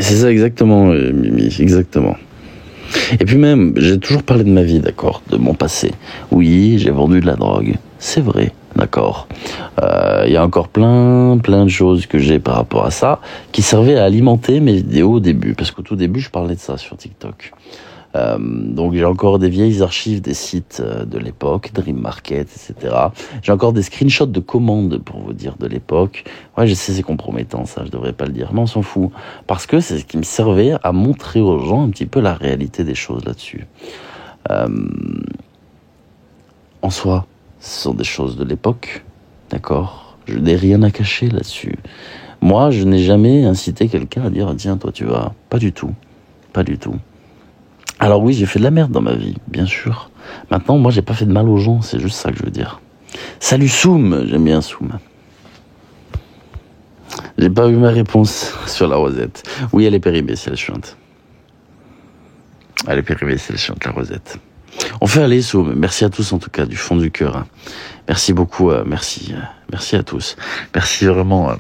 C'est ça exactement, Mimi, exactement. Et puis même, j'ai toujours parlé de ma vie, d'accord, de mon passé. Oui, j'ai vendu de la drogue, c'est vrai, d'accord. Il y a encore plein de choses que j'ai par rapport à ça, qui servaient à alimenter mes vidéos au début, parce qu'au tout début, je parlais de ça sur TikTok. Donc j'ai encore des vieilles archives des sites de l'époque, Dream Market, etc. J'ai encore des screenshots de commandes, pour vous dire, de l'époque. Ouais, je sais, c'est compromettant, ça, je devrais pas le dire, mais on s'en fout. Parce que c'est ce qui me servait à montrer aux gens un petit peu la réalité des choses là-dessus. En soi, ce sont des choses de l'époque, d'accord ? Je n'ai rien à cacher là-dessus. Moi, je n'ai jamais incité quelqu'un à dire « Tiens, toi, tu vas... » Pas du tout. Pas du tout. Alors oui, j'ai fait de la merde dans ma vie, bien sûr. Maintenant, moi, j'ai pas fait de mal aux gens, c'est juste ça que je veux dire. Salut Soum, j'aime bien Soum. J'ai pas eu ma réponse sur la rosette. Oui, elle est périmée si elle chante. Elle est périmée si elle chante, la rosette. On fait aller Soum, merci à tous en tout cas, du fond du cœur. Merci beaucoup, merci à tous. Merci vraiment...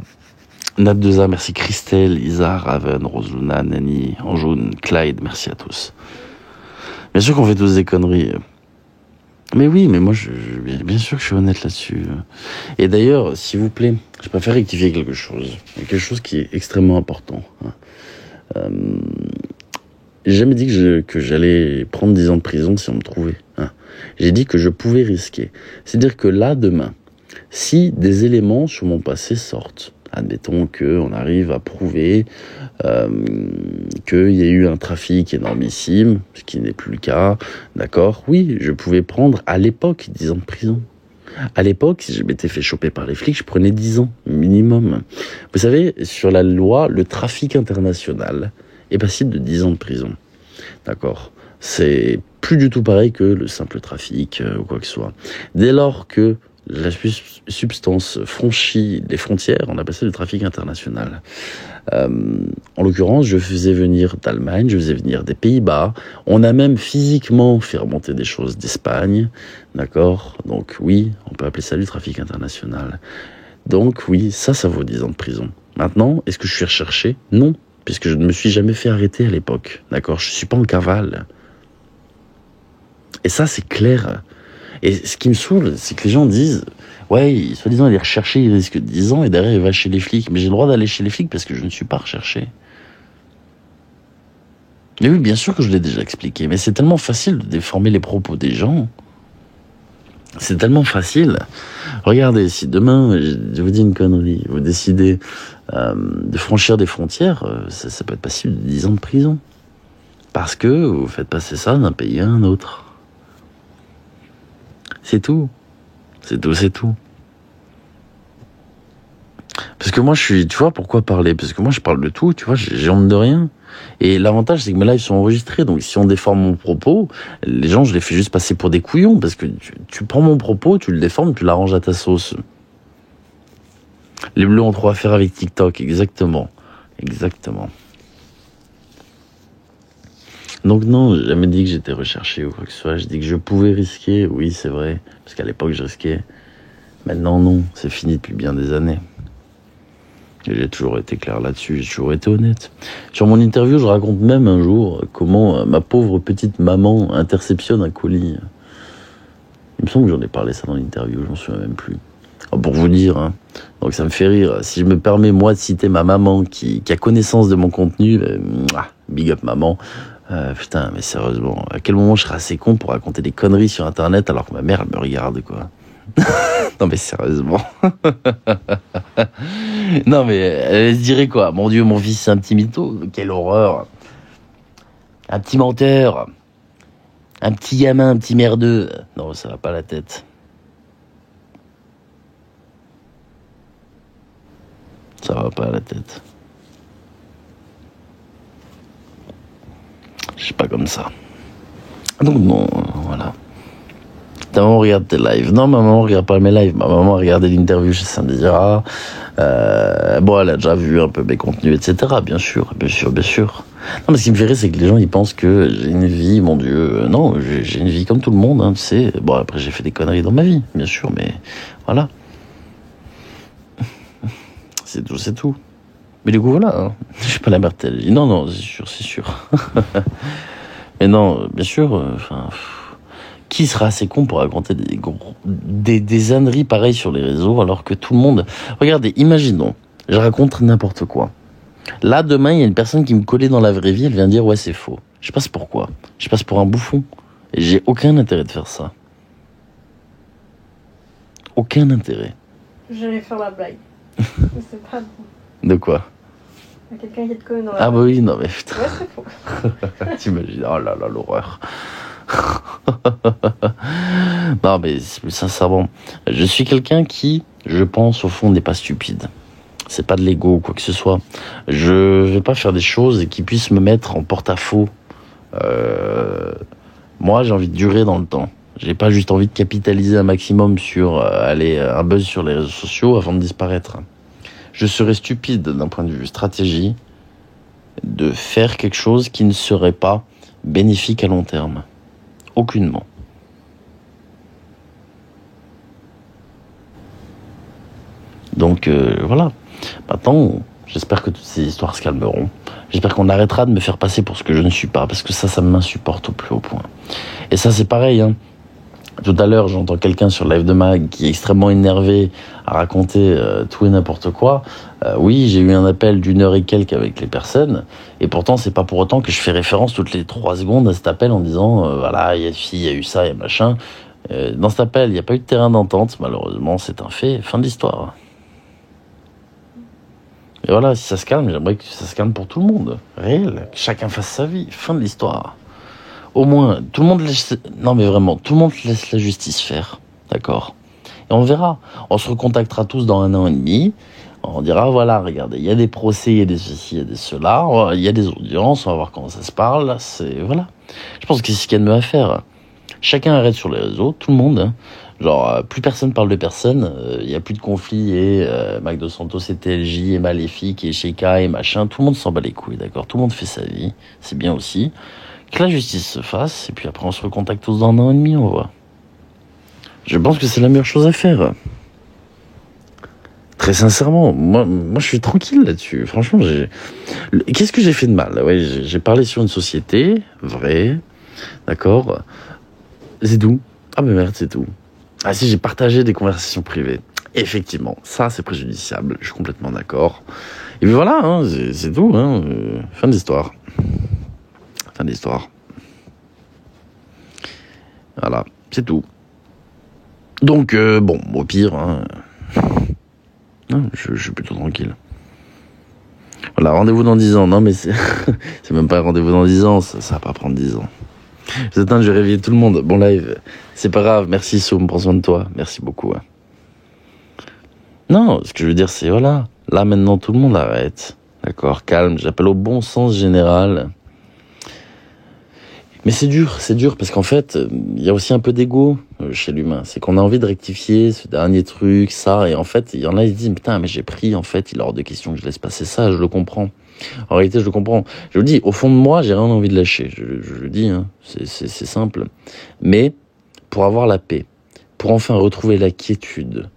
Nat2A, merci Christelle, Isa, Raven, Roseluna, Nani, Anjoun, Clyde, merci à tous. Bien sûr qu'on fait tous des conneries. Mais oui, mais moi, bien sûr que je suis honnête là-dessus. Et d'ailleurs, s'il vous plaît, je préfère rectifier quelque chose. Quelque chose qui est extrêmement important. J'ai jamais dit que j'allais prendre 10 ans de prison si on me trouvait. J'ai dit que je pouvais risquer. C'est-à-dire que là, demain, si des éléments sur mon passé sortent, admettons qu'on arrive à prouver qu'il y a eu un trafic énormissime, ce qui n'est plus le cas, d'accord ? Oui, je pouvais prendre à l'époque 10 ans de prison. À l'époque, si je m'étais fait choper par les flics, je prenais 10 ans minimum. Vous savez, sur la loi, le trafic international est passible de 10 ans de prison. D'accord ? C'est plus du tout pareil que le simple trafic ou quoi que ce soit. Dès lors que la substance franchit les frontières, on a passé le trafic international. En l'occurrence, je faisais venir d'Allemagne, je faisais venir des Pays-Bas. On a même physiquement fait remonter des choses d'Espagne, d'accord ? Donc oui, on peut appeler ça du trafic international. Donc oui, ça vaut 10 ans de prison. Maintenant, est-ce que je suis recherché ? Non, puisque je ne me suis jamais fait arrêter à l'époque, d'accord ? Je ne suis pas en cavale. Et ça, c'est clair. Et ce qui me saoule, c'est que les gens disent « Ouais, soi-disant, il est recherché, il risque 10 ans, et derrière, il va chez les flics. » Mais j'ai le droit d'aller chez les flics parce que je ne suis pas recherché. Mais oui, bien sûr que je l'ai déjà expliqué, mais c'est tellement facile de déformer les propos des gens. C'est tellement facile. Regardez, si demain, je vous dis une connerie, vous décidez de franchir des frontières, ça peut être passible de 10 ans de prison. Parce que vous faites passer ça d'un pays à un autre. C'est tout. C'est tout. Parce que moi, tu vois, pourquoi parler ? Parce que moi, je parle de tout, tu vois, j'ai honte de rien. Et l'avantage, c'est que mes lives sont enregistrés, donc si on déforme mon propos, les gens, je les fais juste passer pour des couillons, parce que tu prends mon propos, tu le déformes, tu l'arranges à ta sauce. Les bleus ont trop à faire avec TikTok, exactement. Donc non, j'ai jamais dit que j'étais recherché ou quoi que ce soit. J'ai dit que je pouvais risquer, oui c'est vrai, parce qu'à l'époque je risquais. Maintenant non, c'est fini depuis bien des années. Et j'ai toujours été clair là-dessus, j'ai toujours été honnête. Sur mon interview, je raconte même un jour comment ma pauvre petite maman interceptionne un colis. Il me semble que j'en ai parlé ça dans l'interview, je m'en souviens même plus. Pour vous dire, donc ça me fait rire. Si je me permets moi de citer ma maman qui a connaissance de mon contenu, big up maman. Putain, mais sérieusement, à quel moment je serai assez con pour raconter des conneries sur internet alors que ma mère elle me regarde quoi. Non mais sérieusement. Non mais elle se dirait quoi ? Mon Dieu, mon fils c'est un petit mytho, quelle horreur. Un petit menteur. Un petit gamin, un petit merdeux. Non, ça va pas la tête. Ça va pas la tête. Je suis pas comme ça. Donc bon, voilà. Ta maman regarde tes lives. Non, ma maman regarde pas mes lives. Ma maman a regardé l'interview chez Saint-Désira. Bon, elle a déjà vu un peu mes contenus, etc. Bien sûr. Non, mais ce qui me fait rire, c'est que les gens, ils pensent que j'ai une vie, mon Dieu. Non, j'ai une vie comme tout le monde, hein, tu sais. Bon, après, j'ai fait des conneries dans ma vie, bien sûr, mais voilà. C'est tout. Mais du coup, voilà. Hein. Je suis pas la mère telle. Non, c'est sûr. Mais non, bien sûr, qui sera assez con pour raconter des âneries pareilles sur les réseaux alors que tout le monde... Regardez, imaginons, je raconte n'importe quoi. Là, demain, il y a une personne qui me collait dans la vraie vie, elle vient dire « Ouais, c'est faux ». Je passe pour quoi ? Je passe pour un bouffon. Et j'ai aucun intérêt de faire ça. Aucun intérêt. J'allais faire la blague. Mais c'est pas bon. De quoi ? Il y a quelqu'un qui te connaît dans la Ah bah oui, non mais putain. Ouais, c'est faux. T'imagines, oh là là, l'horreur. Non mais sincèrement, je suis quelqu'un qui, je pense, au fond, n'est pas stupide. C'est pas de l'ego ou quoi que ce soit. Je vais pas faire des choses qui puissent me mettre en porte-à-faux. Moi, j'ai envie de durer dans le temps. J'ai pas juste envie de capitaliser un maximum sur un buzz sur les réseaux sociaux avant de disparaître. Je serais stupide d'un point de vue stratégie de faire quelque chose qui ne serait pas bénéfique à long terme. Aucunement. Donc voilà. Maintenant, j'espère que toutes ces histoires se calmeront. J'espère qu'on arrêtera de me faire passer pour ce que je ne suis pas, parce que ça m'insupporte au plus haut point. Et ça, c'est pareil, hein. Tout à l'heure, j'entends quelqu'un sur Live de Mag qui est extrêmement énervé à raconter tout et n'importe quoi. Oui, j'ai eu un appel d'1 heure et quelques avec les personnes, et pourtant, c'est pas pour autant que je fais référence toutes les 3 secondes à cet appel en disant voilà, il y a ci, il y a eu ça, il y a machin. Dans cet appel, il n'y a pas eu de terrain d'entente, malheureusement, c'est un fait. Fin de l'histoire. Et voilà, si ça se calme, j'aimerais que ça se calme pour tout le monde. Réel, que chacun fasse sa vie. Fin de l'histoire. Au moins, tout le monde laisse... Non mais vraiment, tout le monde laisse la justice faire. D'accord ? Et on verra. On se recontactera tous dans 1 an et demi. On dira, voilà, regardez, il y a des procès, il y a des ceci, il y a des cela. Il y a des audiences, on va voir comment ça se parle. Voilà. Je pense que c'est ce qu'il y a de mieux à faire. Chacun arrête sur les réseaux, tout le monde. Hein. Genre, plus personne parle de personne. Il n'y a plus de conflits et Mac Dos Santos et TLJ et Maléfique et Sheikah et machin. Tout le monde s'en bat les couilles, d'accord ? Tout le monde fait sa vie. C'est bien aussi. Que la justice se fasse, et puis après on se recontacte tous dans 1 an et demi, on voit. Je pense que c'est la meilleure chose à faire. Très sincèrement, moi je suis tranquille là-dessus. Franchement, qu'est-ce que j'ai fait de mal ? Ouais, j'ai parlé sur une société, vrai, d'accord. C'est tout. Ah mais merde, c'est tout. Ah si, j'ai partagé des conversations privées. Effectivement, ça c'est préjudiciable, je suis complètement d'accord. Et puis voilà, hein, c'est tout, hein, fin d'histoire. Fin d'histoire. Voilà, c'est tout. Donc, bon, au pire, hein, non, je suis plutôt tranquille. Voilà, rendez-vous dans 10 ans. Non, mais c'est même pas un rendez-vous dans 10 ans, ça va pas prendre 10 ans. Je vais réveiller tout le monde. Bon live, c'est pas grave, merci Soum, prends soin de toi, merci beaucoup. Hein. Non, ce que je veux dire, c'est voilà, là maintenant tout le monde arrête. D'accord, calme, j'appelle au bon sens général. Mais c'est dur parce qu'en fait, il y a aussi un peu d'ego chez l'humain. C'est qu'on a envie de rectifier ce dernier truc, ça, et en fait, il y en a, ils se disent, putain, mais j'ai pris, en fait, il est hors de question que je laisse passer ça, je le comprends. En réalité, je le comprends. Je le dis, au fond de moi, j'ai rien envie de lâcher. Je le dis, hein, c'est simple. Mais, pour avoir la paix, pour enfin retrouver la quiétude,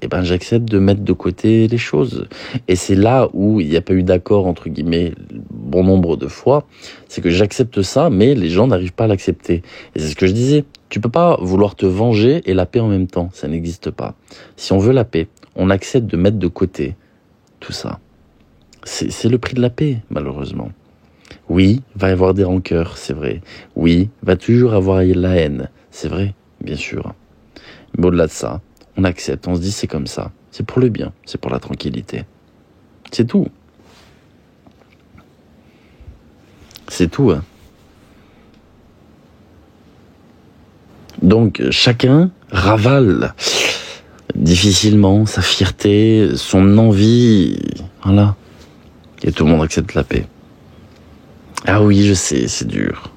eh ben, j'accepte de mettre de côté les choses. Et c'est là où il n'y a pas eu d'accord, entre guillemets, bon nombre de fois, c'est que j'accepte ça, mais les gens n'arrivent pas à l'accepter. Et c'est ce que je disais. Tu peux pas vouloir te venger et la paix en même temps. Ça n'existe pas. Si on veut la paix, on accepte de mettre de côté tout ça. C'est le prix de la paix, malheureusement. Oui, va y avoir des rancœurs, c'est vrai. Oui, va toujours avoir la haine, c'est vrai, bien sûr. Mais au-delà de ça, on accepte, on se dit c'est comme ça. C'est pour le bien, c'est pour la tranquillité. C'est tout. C'est tout, hein. Donc chacun ravale difficilement sa fierté, son envie, voilà. Et tout le monde accepte la paix. Ah oui, je sais, c'est dur.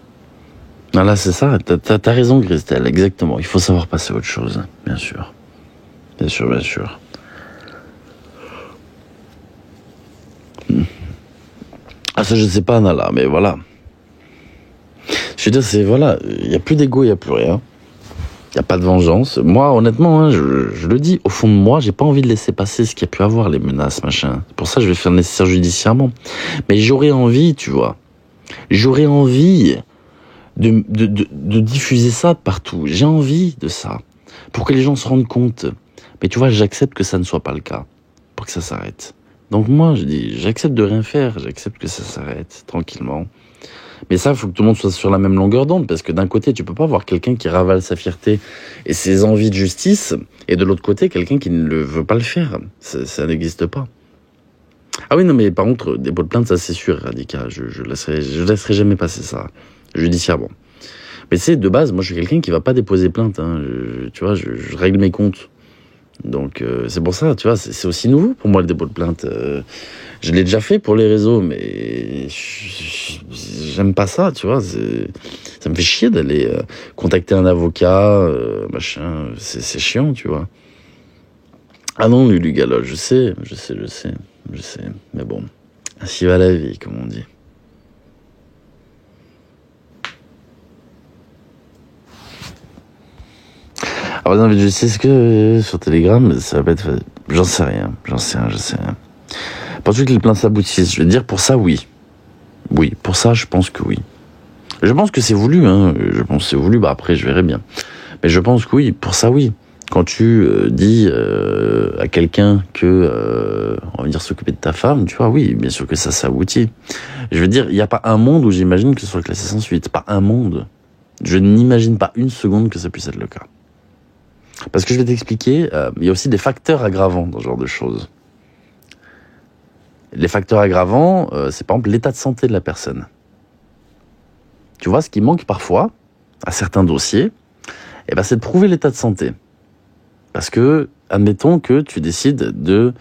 Voilà, c'est ça, t'as raison Christelle, exactement. Il faut savoir passer à autre chose, bien sûr. Bien sûr, bien sûr. Ah ça je sais pas Nala, mais voilà. Je veux dire, c'est voilà, il n'y a plus d'ego, il n'y a plus rien. Il n'y a pas de vengeance. Moi, honnêtement, hein, je le dis, au fond de moi, j'ai pas envie de laisser passer ce qu'il y a pu avoir, les menaces, machin. C'est pour ça que je vais faire le nécessaire judiciairement. Mais j'aurais envie, tu vois. J'aurais envie de diffuser ça partout. J'ai envie de ça. Pour que les gens se rendent compte. Mais tu vois, j'accepte que ça ne soit pas le cas. Pour que ça s'arrête. Donc moi, je dis, j'accepte de rien faire. J'accepte que ça s'arrête, tranquillement. Mais ça, il faut que tout le monde soit sur la même longueur d'onde, parce que d'un côté, tu peux pas voir quelqu'un qui ravale sa fierté et ses envies de justice, et de l'autre côté, quelqu'un qui ne veut pas le faire. Ça n'existe pas. Ah oui, non, mais par contre, dépôt de plainte, ça c'est sûr, Radika. Je laisserai jamais passer ça, judiciairement. Mais tu sais, de base, moi je suis quelqu'un qui va pas déposer plainte. Hein. Tu vois, je règle mes comptes. Donc c'est pour ça, tu vois, c'est aussi nouveau pour moi le dépôt de plainte. Je l'ai déjà fait pour les réseaux, mais j'aime pas ça, tu vois. Ça me fait chier d'aller contacter un avocat, machin. C'est chiant, tu vois. Ah non, Lulu Galoche, je sais. Mais bon, ainsi va la vie, comme on dit. Alors non, mais je sais ce que sur Telegram, ça va pas être. J'en sais rien. Penses-tu que les plaintes s'aboutissent? Je vais dire pour ça, oui. Oui, pour ça, je pense que oui. Je pense que c'est voulu, hein. Je pense que c'est voulu, bah après, je verrai bien. Mais je pense que oui, pour ça, oui. Quand tu dis à quelqu'un que, on va dire, s'occuper de ta femme, tu vois, oui, bien sûr que ça s'aboutit. Je veux dire, il n'y a pas un monde où j'imagine que ce soit classé sans suite. Pas un monde. Je n'imagine pas une seconde que ça puisse être le cas. Parce que je vais t'expliquer, il y a aussi des facteurs aggravants dans ce genre de choses. Les facteurs aggravants, c'est par exemple l'état de santé de la personne. Tu vois, ce qui manque parfois, à certains dossiers, eh ben, c'est de prouver l'état de santé. Parce que, admettons que tu décides de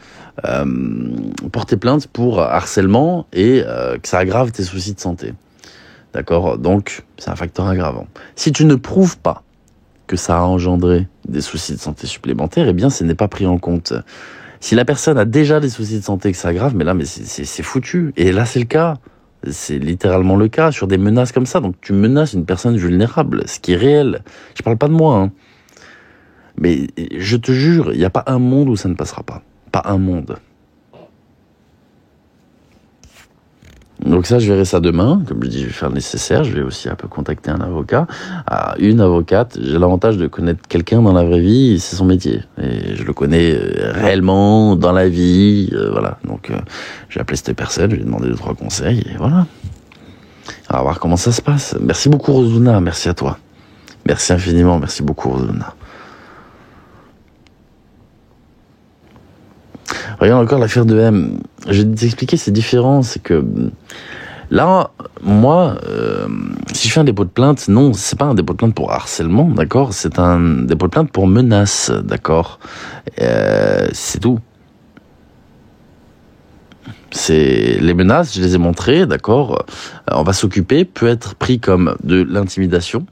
porter plainte pour harcèlement et que ça aggrave tes soucis de santé. D'accord? Donc, c'est un facteur aggravant. Si tu ne prouves pas que ça a engendré des soucis de santé supplémentaires, eh bien, ce n'est pas pris en compte. Si la personne a déjà des soucis de santé que ça aggrave, mais là, mais c'est foutu. Et là, c'est le cas. C'est littéralement le cas sur des menaces comme ça. Donc, tu menaces une personne vulnérable, ce qui est réel. Je parle pas de moi, hein. Mais je te jure, il n'y a pas un monde où ça ne passera pas. Pas un monde. Donc ça, je verrai ça demain. Comme je dis, je vais faire le nécessaire. Je vais aussi un peu contacter un avocat. Une avocate, j'ai l'avantage de connaître quelqu'un dans la vraie vie, c'est son métier. Et je le connais réellement dans la vie. Voilà. Donc, je vais appeler cette personne, je vais lui demander 2-3 conseils. Et voilà. On va voir comment ça se passe. Merci beaucoup, Rosuna. Merci à toi. Merci infiniment. Merci beaucoup, Rosuna. Regarde encore l'affaire de M. Je vais t'expliquer, c'est différent. C'est que là, moi, si je fais un dépôt de plainte, non, c'est pas un dépôt de plainte pour harcèlement, d'accord? C'est un dépôt de plainte pour menace, d'accord? C'est tout. C'est les menaces, je les ai montrées, d'accord? On va s'occuper, peut être pris comme de l'intimidation,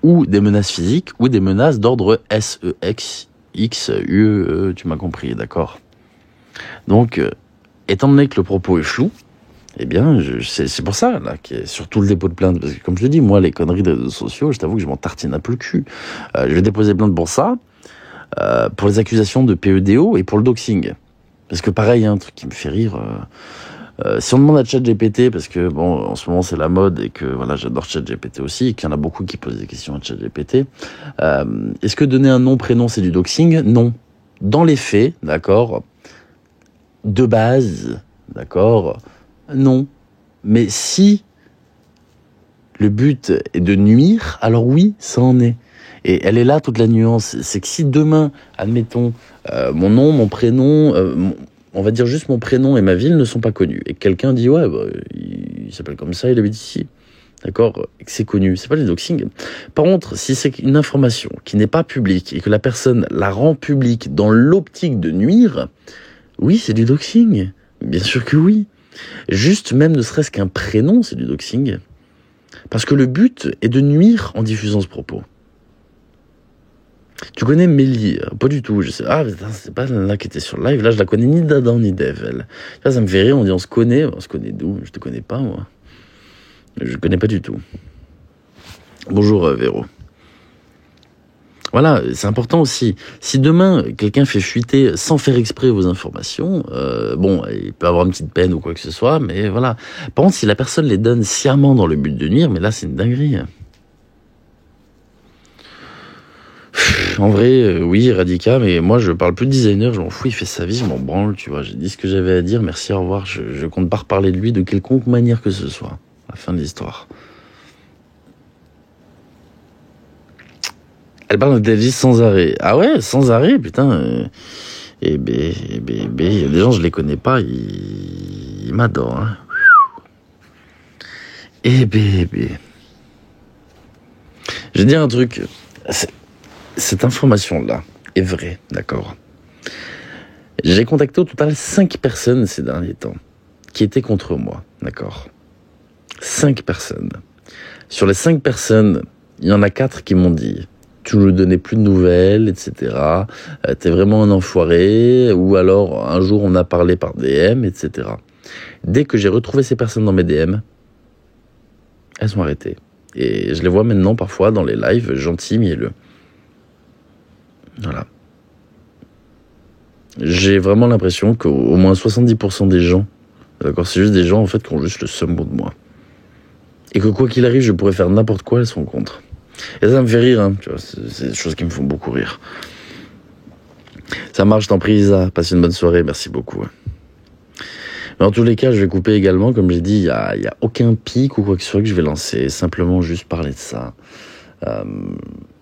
ou des menaces physiques, ou des menaces d'ordre SEX. X, UE, tu m'as compris, d'accord. Donc, étant donné que le propos est flou, eh bien, c'est pour ça, là, qu'il y a surtout le dépôt de plainte. Parce que, comme je te dis, moi, les conneries des réseaux sociaux, je t'avoue que je m'en tartine un peu le cul. Je vais déposer plainte pour ça, pour les accusations de PEDO et pour le doxing. Parce que, pareil, il y a un truc qui me fait rire. Si on demande à ChatGPT, parce que bon, en ce moment c'est la mode et que voilà, j'adore ChatGPT aussi, et qu'il y en a beaucoup qui posent des questions à ChatGPT. Est-ce que donner un nom, prénom, c'est du doxing? Non. Dans les faits, d'accord, de base, d'accord, non. Mais si le but est de nuire, alors oui, ça en est. Et elle est là toute la nuance. C'est que si demain, admettons, mon nom, mon prénom, on va dire juste mon prénom et ma ville ne sont pas connus, et quelqu'un dit ouais, bah, il s'appelle comme ça, il habite ici. d'accord, et que c'est connu, c'est pas du doxing. Par contre, si c'est une information qui n'est pas publique et que la personne la rend publique dans l'optique de nuire, oui, c'est du doxing. Bien sûr que oui. Juste même ne serait-ce qu'un prénom, c'est du doxing. Parce que le but est de nuire en diffusant ce propos. Tu connais Mélie? Pas du tout. Je sais. Ah, putain, c'est pas là qui était sur le live. Là, je la connais ni d'Adam ni d'Ève, elle. Là, ça me fait rire. On dit on se connaît. On se connaît d'où? Je te connais pas, moi. Je connais pas du tout. Bonjour, Véro. Voilà, c'est important aussi. Si demain, quelqu'un fait fuiter sans faire exprès vos informations, bon, il peut avoir une petite peine ou quoi que ce soit, mais voilà. Par contre, si la personne les donne sciemment dans le but de nuire, mais là, c'est une dinguerie. En vrai, oui, Radica, mais moi, je parle plus de designer, je m'en fous, il fait sa vie, je m'en branle, tu vois. J'ai dit ce que j'avais à dire, merci, au revoir. Je compte pas reparler de lui de quelconque manière que ce soit. La fin de l'histoire. Elle parle d'Elvis sans arrêt. Ah ouais, sans arrêt, putain. Il y a des gens, je les connais pas, ils m'adorent. Hein. Je vais dire un truc. Cette information-là est vraie, d'accord. J'ai contacté au total 5 personnes ces derniers temps qui étaient contre moi, d'accord. 5 personnes. Sur les 5 personnes, il y en a 4 qui m'ont dit tu ne nous donnais plus de nouvelles, etc. T'es vraiment un enfoiré, ou alors un jour on a parlé par DM, etc. Dès que j'ai retrouvé ces personnes dans mes DM, elles sont arrêtées. Et je les vois maintenant parfois dans les lives gentils, mielleux. Voilà. J'ai vraiment l'impression qu'au moins 70% des gens, d'accord, c'est juste des gens en fait qui ont juste le seum de moi. Et que quoi qu'il arrive, je pourrais faire n'importe quoi, elles sont contre. Et ça me fait rire, hein, tu vois, c'est des choses qui me font beaucoup rire. Ça marche, t'en prie, Isa. Passe une bonne soirée, merci beaucoup. Mais en tous les cas, je vais couper également, comme j'ai dit, il y a aucun pic ou quoi que ce soit que je vais lancer, simplement juste parler de ça.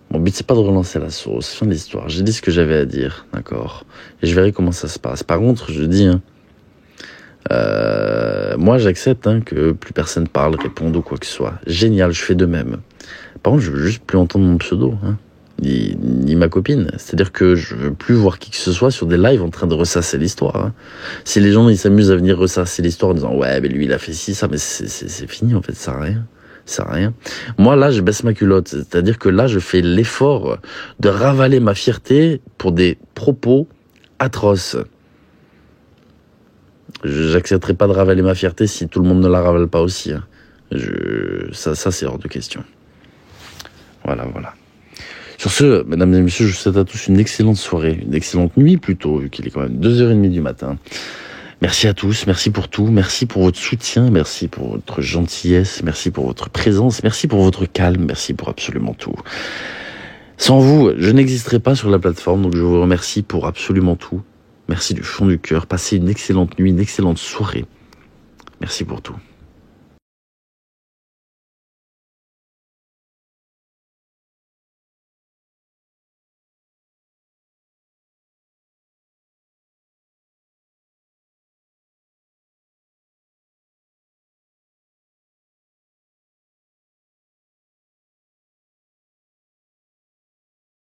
Mon but, c'est pas de relancer la sauce, fin de l'histoire. J'ai dit ce que j'avais à dire, d'accord. Et je verrai comment ça se passe. Par contre, je dis, hein, moi, j'accepte que plus personne parle, réponde ou quoi que ce soit. Génial, je fais de même. Par contre, je veux juste plus entendre mon pseudo, ni ma copine. C'est-à-dire que je veux plus voir qui que ce soit sur des lives en train de ressasser l'histoire. Si les gens ils s'amusent à venir ressasser l'histoire en disant ouais, mais lui il a fait ci, ça, mais c'est fini en fait, ça sert à rien. Ça sert à rien. Moi là, je baisse ma culotte. C'est-à-dire que là, je fais l'effort de ravaler ma fierté pour des propos atroces. J'accepterai pas de ravaler ma fierté si tout le monde ne la ravale pas aussi. Ça c'est hors de question. Voilà. Sur ce, mesdames et messieurs, je vous souhaite à tous une excellente soirée, une excellente nuit plutôt, vu qu'il est quand même 2h30 du matin. Merci à tous, merci pour tout, merci pour votre soutien, merci pour votre gentillesse, merci pour votre présence, merci pour votre calme, merci pour absolument tout. Sans vous, je n'existerai pas sur la plateforme, donc je vous remercie pour absolument tout. Merci du fond du cœur, passez une excellente nuit, une excellente soirée. Merci pour tout.